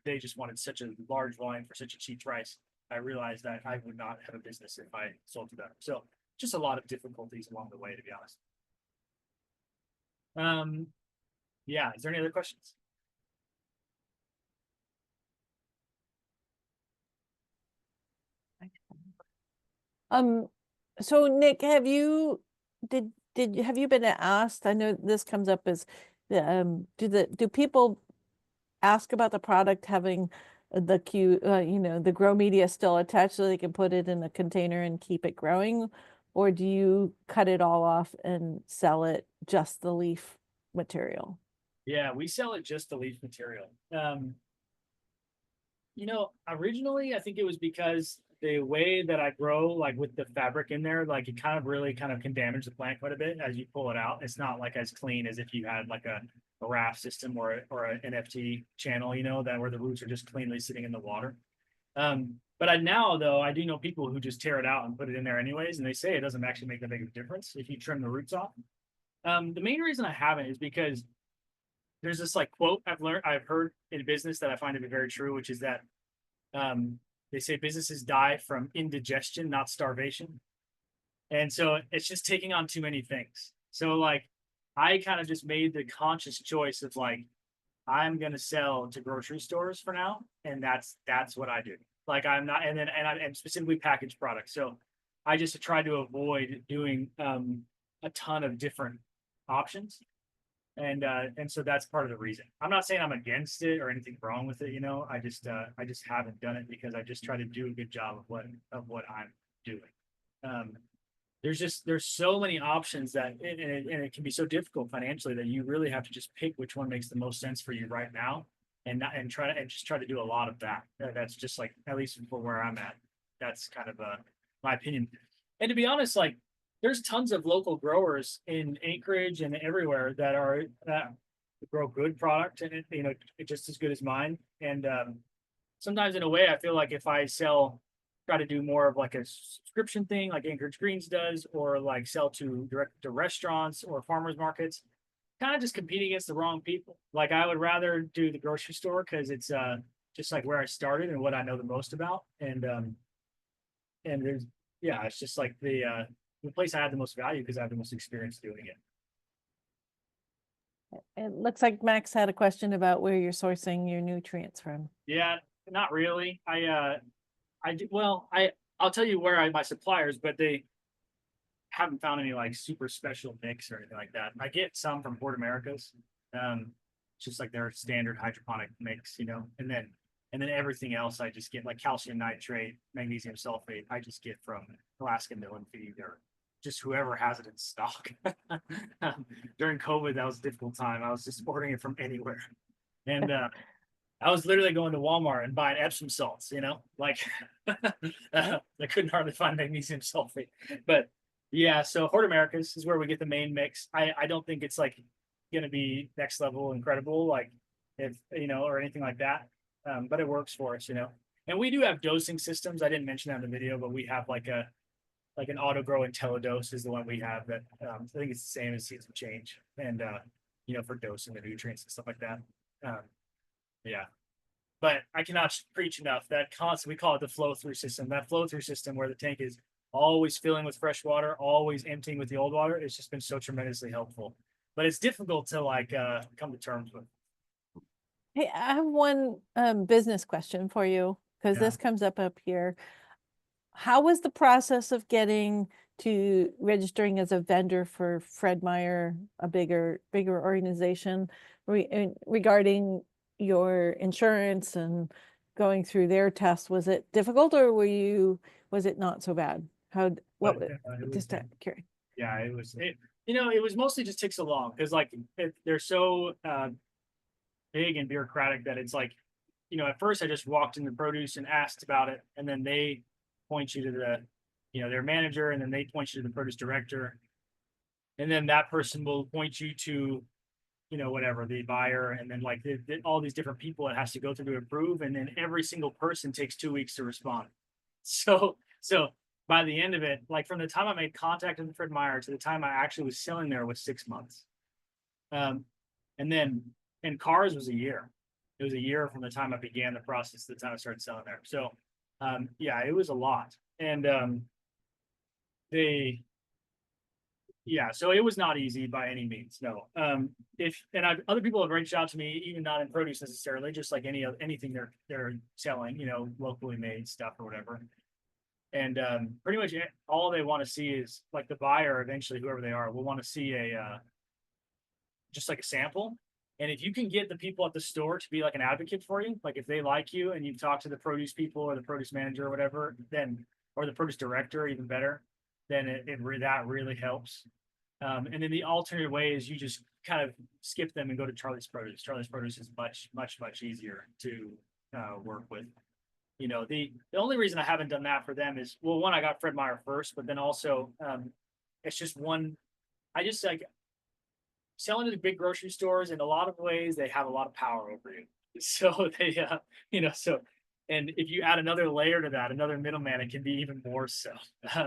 They just wanted such a large volume for such a cheap price. I realized that I would not have a business if I sold to them. So just a lot of difficulties along the way, to be honest. Yeah, is there any other questions? So Nick, have you been asked? I know this comes up as do people ask about the product having the the grow media still attached so they can put it in a container and keep it growing, or do you cut it all off and sell it just the leaf material? Yeah, we sell it just the leaf material. You know, originally I think it was because the way that I grow, like with the fabric in there, like it really can damage the plant quite a bit as you pull it out. It's not like as clean as if you had like a raft system or an NFT channel, you know, that where the roots are just cleanly sitting in the water. But now though, I do know people who just tear it out and put it in there anyways, and they say it doesn't actually make that big of a difference if you trim the roots off. The main reason I haven't is because there's this like quote I've heard in business that I find to be very true, which is that they say businesses die from indigestion, not starvation. And so it's just taking on too many things. So like I kind of just made the conscious choice of like, I'm going to sell to grocery stores for now. And that's what I do. Like I'm not, and I'm specifically packaged products. So I just try to avoid doing a ton of different options. And so that's part of the reason. I'm not saying I'm against it or anything wrong with it, you know. I just haven't done it because I just try to do a good job of what I'm doing. There's so many options that and it can be so difficult financially that you really have to just pick which one makes the most sense for you right now, and try to do a lot of that. That's just like, at least for where I'm at, that's kind of my opinion. And to be honest, like there's tons of local growers in Anchorage and everywhere that grow good product, and it's just as good as mine. And sometimes in a way, I feel like if I try to do more of like a subscription thing like Anchorage Greens does, or like sell direct to restaurants or farmers markets, kind of just competing against the wrong people. Like I would rather do the grocery store because it's just like where I started and what I know the most about. And there's, yeah, it's just like the place I had the most value because I have the most experience doing it. It looks like Max had a question about where you're sourcing your nutrients from. Yeah, not really. I'll tell you where my suppliers, but they haven't found any like super special mix or anything like that. I get some from Port Americas, just like their standard hydroponic mix, you know, and then everything else I just get, like calcium nitrate, magnesium sulfate, I just get from Alaska Mill and Feed or just whoever has it in stock. During COVID, that was a difficult time. I was just ordering it from anywhere. And I was literally going to Walmart and buying Epsom salts, you know, like I couldn't hardly find magnesium sulfate. But yeah, so Hort Americas is where we get the main mix. I don't think it's like going to be next level incredible, like if, you know, or anything like that. But it works for us, you know. And we do have dosing systems. I didn't mention that in the video, but we have like an auto grow IntelliDose is the one we have that I think it's the same as Seeds of Change, and you know, for dosing the nutrients and stuff like that. Yeah, but I cannot preach enough that we call it the flow through system. That flow through system where the tank is always filling with fresh water, always emptying with the old water. It's just been so tremendously helpful. But it's difficult to like come to terms with. Hey, I have one business question for you, because Yeah. this comes up here. How was the process of getting to registering as a vendor for Fred Meyer, a bigger organization, regarding your insurance and going through their tests? Was it difficult, or was it not so bad? Curious. Yeah, it was it was mostly just takes so long because like they're so big and bureaucratic that it's like, at first I just walked into produce and asked about it, and then they point you to the their manager, and then they point you to the produce director, and then that person will point you to whatever, the buyer, and then like all these different people it has to go through to approve, and then every single person takes 2 weeks to respond. So by the end of it, like from the time I made contact with Fred Meyer to the time I actually was selling there was 6 months. And then in cars was a year. It was a year from the time I began the process to the time I started selling there. So yeah, it was a lot. And so it was not easy by any means. No. Other people have reached out to me, even not in produce necessarily, just like anything they're selling, locally made stuff or whatever. And pretty much all they want to see is like the buyer, eventually, whoever they are, will want to see just like a sample. And if you can get the people at the store to be like an advocate for you, like if they like you and you've talked to the produce people or the produce manager or whatever, or the produce director, even better, then that really helps. And then the alternate way is you just kind of skip them and go to Charlie's Produce. Charlie's Produce is much, much, much easier to work with. The only reason I haven't done that for them is, well, one, I got Fred Meyer first, but then also it's just I just like selling to the big grocery stores. In a lot of ways, they have a lot of power over you. So they, and if you add another layer to that, another middleman, it can be even more so,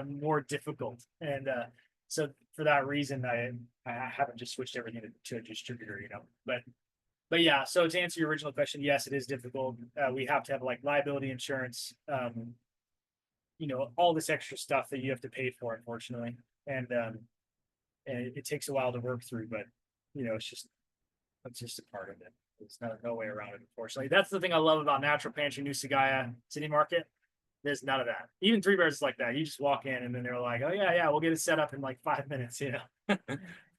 more difficult. And so for that reason, I haven't just switched everything to a distributor, But yeah, so to answer your original question, yes, it is difficult. We have to have like liability insurance, all this extra stuff that you have to pay for, unfortunately. And it takes a while to work through, but it's just a part of it. There's no way around it, unfortunately. That's the thing I love about Natural Pantry, New Sagaya City Market. There's none of that. Even Three Bears is like that. You just walk in and then they're like, oh yeah, we'll get it set up in like 5 minutes,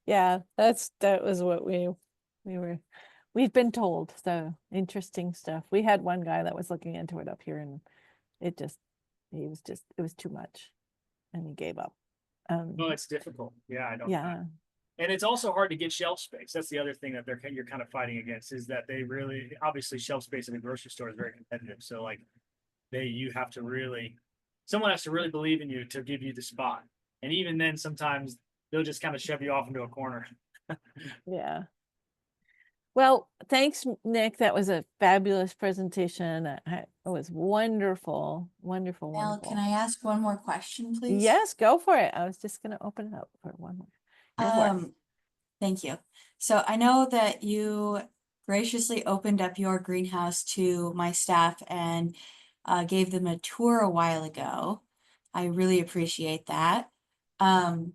Yeah, that was what we've been told. So interesting stuff. We had one guy that was looking into it up here, and it was too much, and he gave up. No, it's difficult. Yeah, I don't. Yeah. And it's also hard to get shelf space. That's the other thing that you're kind of fighting against, is that they really, obviously shelf space in a grocery store is very competitive. So like someone has to really believe in you to give you the spot. And even then, sometimes they'll just kind of shove you off into a corner. Yeah. Well, thanks, Nick. That was a fabulous presentation. It was wonderful, wonderful, Mel, wonderful. can I ask one more question, please? Yes, go for it. I was just going to open it up for one more. Thank you. So I know that you graciously opened up your greenhouse to my staff and gave them a tour a while ago. I really appreciate that. Arlo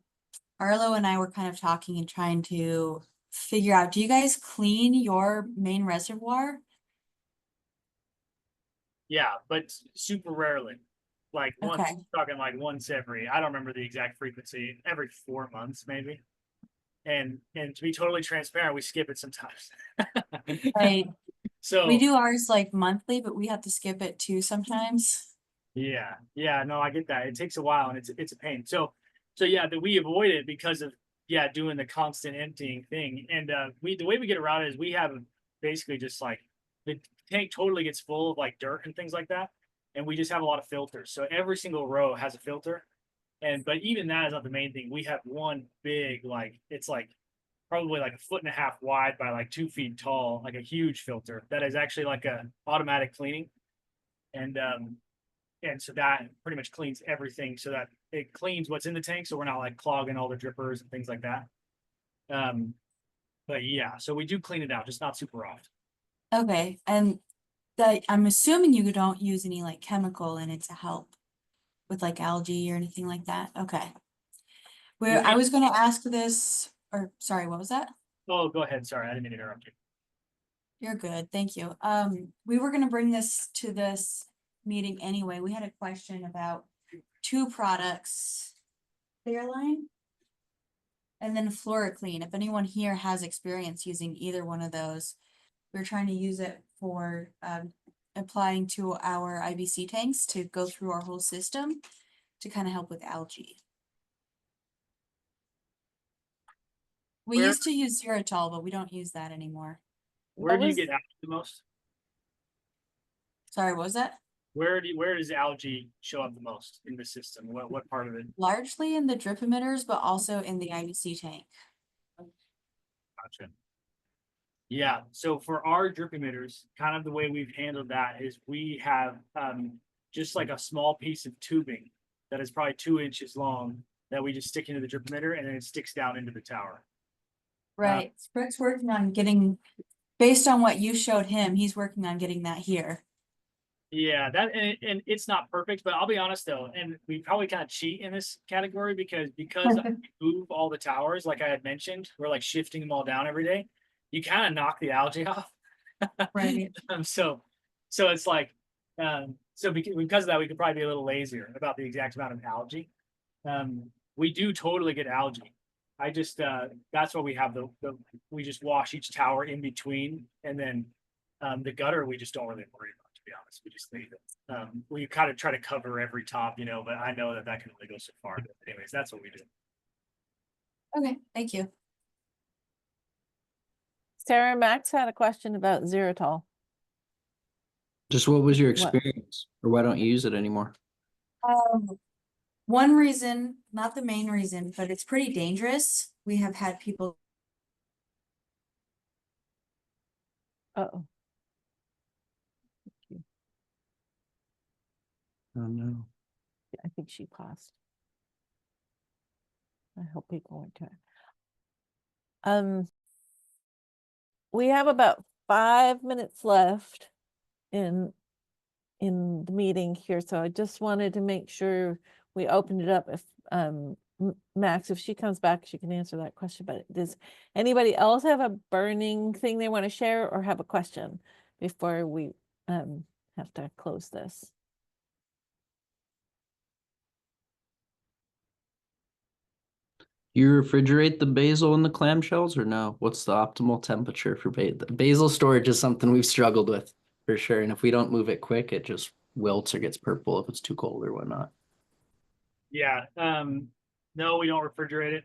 and I were kind of talking and trying to figure out, do you guys clean your main reservoir? Yeah, but super rarely. Like once, Okay. talking like once every, I don't remember the exact frequency, every 4 months maybe. And to be totally transparent, we skip it sometimes. Right. So we do ours like monthly, but we have to skip it too sometimes. Yeah, no, I get that. It takes a while and it's a pain. So yeah, that we avoid it because of doing the constant emptying thing. And the way we get around it is we have basically just like the tank totally gets full of like dirt and things like that. And we just have a lot of filters. So every single row has a filter. But even that is not the main thing. We have one big, like, it's like probably like 1.5 feet wide by like 2 feet tall, like a huge filter that is actually like a automatic cleaning. And so that pretty much cleans everything, so that it cleans what's in the tank, so we're not like clogging all the drippers and things like that. But yeah, so we do clean it out, just not super often. Okay, and I'm assuming you don't use any like chemical in it to help. with like algae or anything like that? Okay. Where I was gonna ask this, or sorry, what was that? Oh, go ahead. Sorry, I didn't mean to interrupt you. You're good, thank you. We were gonna bring this to this meeting anyway. We had a question about two products. Clearline. And then FloraClean. If anyone here has experience using either one of those, we're trying to use it for applying to our IBC tanks to go through our whole system to kind of help with algae. We Where- used to use Xeritol, but we don't use that anymore. Where do you get algae the most? Sorry, what was that? Where does algae show up the most in the system? What part of it? Largely in the drip emitters, but also in the IBC tank. Gotcha. Yeah, so for our drip emitters, kind of the way we've handled that is we have just like a small piece of tubing that is probably 2 inches long that we just stick into the drip emitter and then it sticks down into the tower. Right. Sprick's working on getting, based on what you showed him, he's working on getting that here. Yeah, that and it's not perfect, but I'll be honest though, and we probably kind of cheat in this category because we move all the towers, like I had mentioned, we're like shifting them all down every day. You kind of knock the algae off. Right. So it's like, so because of that, we could probably be a little lazier about the exact amount of algae. We do totally get algae. I just, that's why we have we just wash each tower in between, and then the gutter, we just don't really worry about, to be honest. We just leave it. We kind of try to cover every top, you know, but I know that can only go so far. But anyways, that's what we do. Okay, thank you. Sarah Max had a question about Xeritol. Just what was your What? experience, or why don't you use it anymore? One reason, not the main reason, but it's pretty dangerous. We have had people. Uh-oh. Oh no. I think she paused. I hope people weren't trying. We have about 5 minutes left in the meeting here, so I just wanted to make sure we opened it up. If Max, if she comes back, she can answer that question. But does anybody else have a burning thing they want to share or have a question before we have to close this? You refrigerate the basil in the clamshells or no? What's the optimal temperature for basil? Basil storage is something we've struggled with for sure. And if we don't move it quick, it just wilts or gets purple if it's too cold or whatnot. Yeah. No, we don't refrigerate it.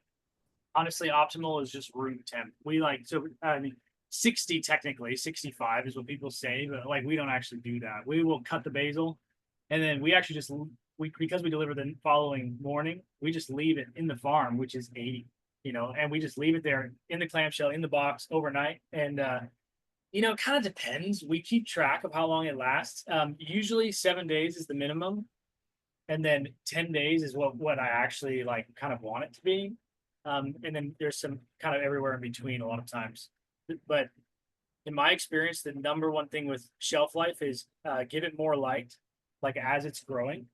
Honestly, optimal is just room temp. We like, so I mean 60 technically, 65 is what people say, but like we don't actually do that. We will cut the basil and then we actually just because we deliver the following morning, we just leave it in the farm, which is 80, you know, and we just leave it there in the clamshell in the box overnight. And you know, it kind of depends. We keep track of how long it lasts. Usually 7 days is the minimum. And then 10 days is what I actually like kind of want it to be. And then there's some kind of everywhere in between a lot of times. But in my experience, the number one thing with shelf life is give it more light, like as it's growing,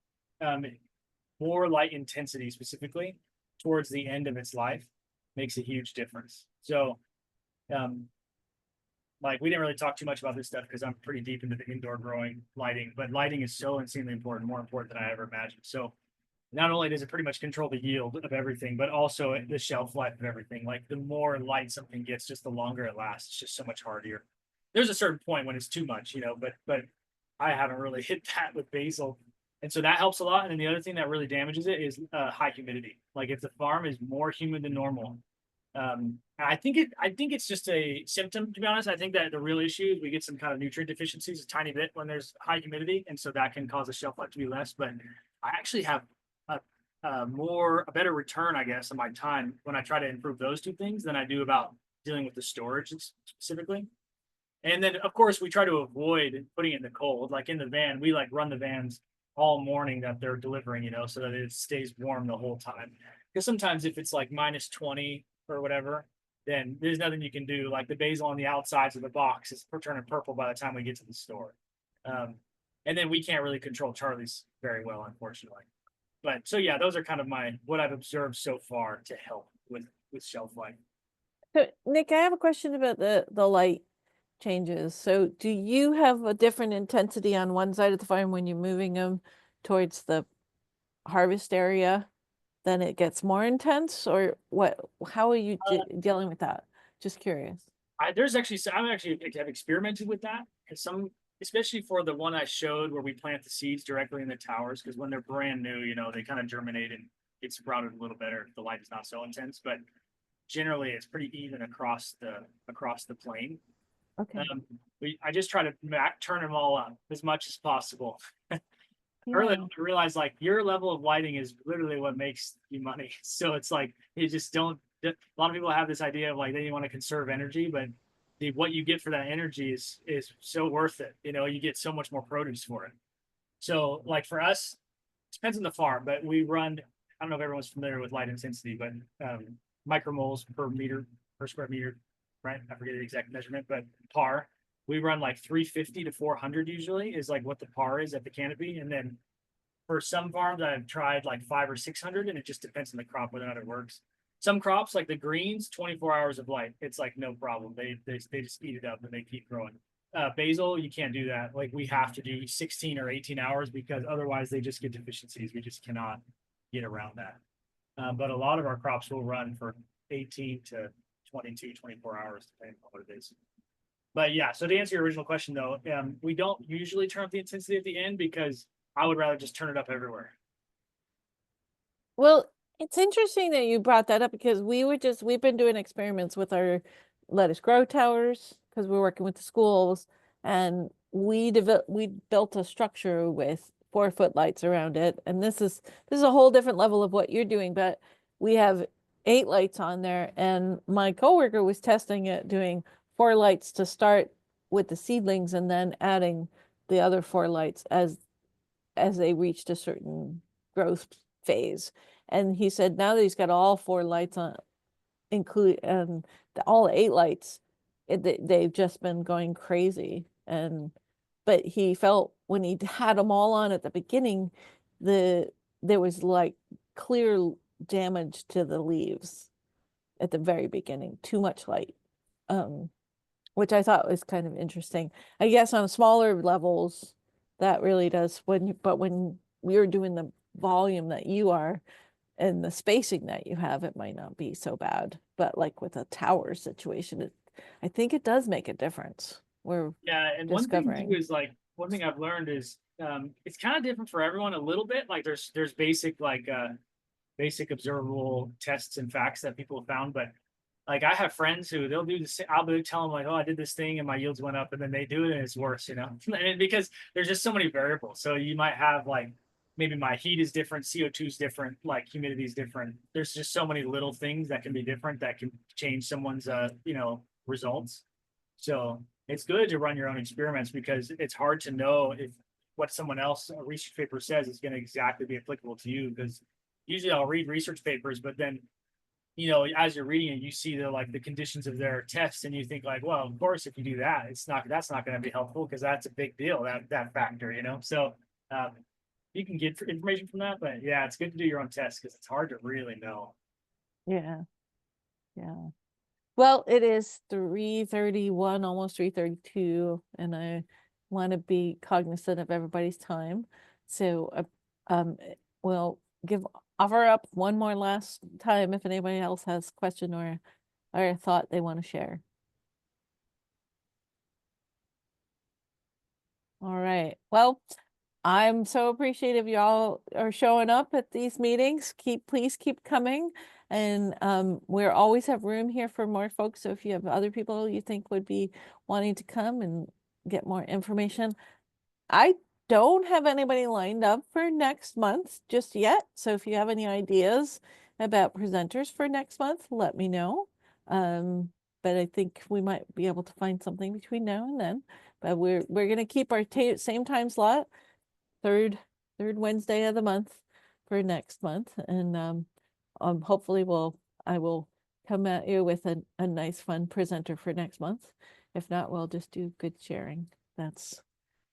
more light intensity specifically towards the end of its life makes a huge difference. So, like we didn't really talk too much about this stuff because I'm pretty deep into the indoor growing lighting, but lighting is so insanely important, more important than I ever imagined. So not only does it pretty much control the yield of everything, but also the shelf life of everything. Like the more light something gets, just the longer it lasts. It's just so much hardier. There's a certain point when it's too much, you know, but I haven't really hit that with basil. And so that helps a lot. And then the other thing that really damages it is high humidity. Like if the farm is more humid than normal, I think it's just a symptom, to be honest. I think that the real issue is we get some kind of nutrient deficiencies a tiny bit when there's high humidity, and so that can cause the shelf life to be less. But I actually have a better return, I guess, on my time when I try to improve those two things than I do about dealing with the storage specifically. And then of course we try to avoid putting it in the cold. Like in the van, we like run the vans all morning that they're delivering, you know, so that it stays warm the whole time. Because sometimes if it's like minus 20 or whatever, then there's nothing you can do. Like the basil on the outsides of the box is turning purple by the time we get to the store. And then we can't really control Charlie's very well, unfortunately. But so yeah, those are kind of what I've observed so far to help with shelf life. So Nick, I have a question about the light changes. So do you have a different intensity on one side of the farm when you're moving them towards the harvest area? Then it gets more intense, or what? How are you dealing with that? Just curious. There's actually I'm actually have experimented with that, and some, especially for the one I showed where we plant the seeds directly in the towers, because when they're brand new, they kind of germinate and get sprouted a little better if the light is not so intense. But generally, it's pretty even across the plane. Okay. I just try to turn them all up as much as possible. Early Yeah. I realized like your level of lighting is literally what makes you money. So it's like you just don't. A lot of people have this idea of like they want to conserve energy, but what you get for that energy is so worth it. You get so much more produce for it. So like for us, it depends on the farm, but we run. I don't know if everyone's familiar with light intensity, but micromoles per square meter, right? I forget the exact measurement, but par. We run like 350 to 400 usually is like what the par is at the canopy. And then for some farms, I've tried like 500 or 600, and it just depends on the crop whether or not it works. Some crops like the greens, 24 hours of light, it's like no problem. They just eat it up and they keep growing. Basil, you can't do that. Like we have to do 16 or 18 hours because otherwise they just get deficiencies. We just cannot get around that. But a lot of our crops will run for 18 to 22, 24 hours, depending on what it is. But yeah, so to answer your original question though, we don't usually turn up the intensity at the end because I would rather just turn it up everywhere. Well, it's interesting that you brought that up because we've been doing experiments with our lettuce grow towers because we're working with the schools, and we built a structure with 4-foot lights around it. And this is a whole different level of what you're doing, but we have 8 lights on there, and my coworker was testing it, doing 4 lights to start with the seedlings and then adding the other 4 lights as they reached a certain growth phase. And he said now that he's got all 4 lights on, include all 8 lights, they've just been going crazy. But he felt when he had them all on at the beginning, there was like clear damage to the leaves at the very beginning, too much light, which I thought was kind of interesting. I guess on smaller levels, that really does but when you're doing the volume that you are and the spacing that you have, it might not be so bad. But like with a tower situation, I think it does make a difference. Yeah, and one thing too is like one thing I've learned is it's kind of different for everyone a little bit. Like there's basic basic observable tests and facts that people have found, but like I have friends who they'll do this. I'll tell them like, oh, I did this thing and my yields went up, and then they do it and it's worse, and because there's just so many variables. So you might have like maybe my heat is different, CO2 is different, like humidity is different. There's just so many little things that can be different that can change someone's results. So it's good to run your own experiments because it's hard to know if what someone else a research paper says is going to exactly be applicable to you, because usually I'll read research papers, but then as you're reading it, you see the conditions of their tests, and you think like, well, of course, if you do that, that's not going to be helpful because that's a big deal, that factor, So you can get information from that, but yeah, it's good to do your own tests because it's hard to really know. Yeah. Well, it is 3:31, almost 3:32, and I want to be cognizant of everybody's time. So we'll offer up one more last time if anybody else has a question or a thought they want to share. All right. Well, I'm so appreciative y'all are showing up at these meetings. Please keep coming. And we always have room here for more folks. So if you have other people you think would be wanting to come and get more information. I don't have anybody lined up for next month just yet. So if you have any ideas about presenters for next month, let me know. But I think we might be able to find something between now and then. But we're going to keep our same time slot, third Wednesday of the month for next month. And hopefully I will come at you with a nice fun presenter for next month. If not, we'll just do good sharing. That's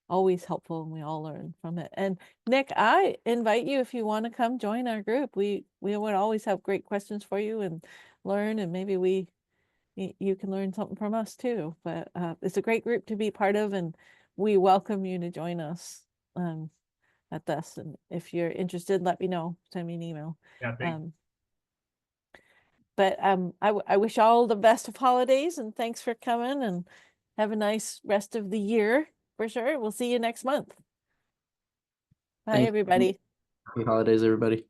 always helpful and we all learn from it. And Nick, I invite you if you want to come join our group. We would always have great questions for you and learn, and maybe you can learn something from us too. But it's a great group to be part of, and we welcome you to join us at this. And if you're interested, let me know. Send me an email. Yeah, But I wish all the best of holidays, and thanks for coming, and have a nice rest of the year for sure. We'll see you next month. Bye, Thank you. everybody. Happy holidays, everybody.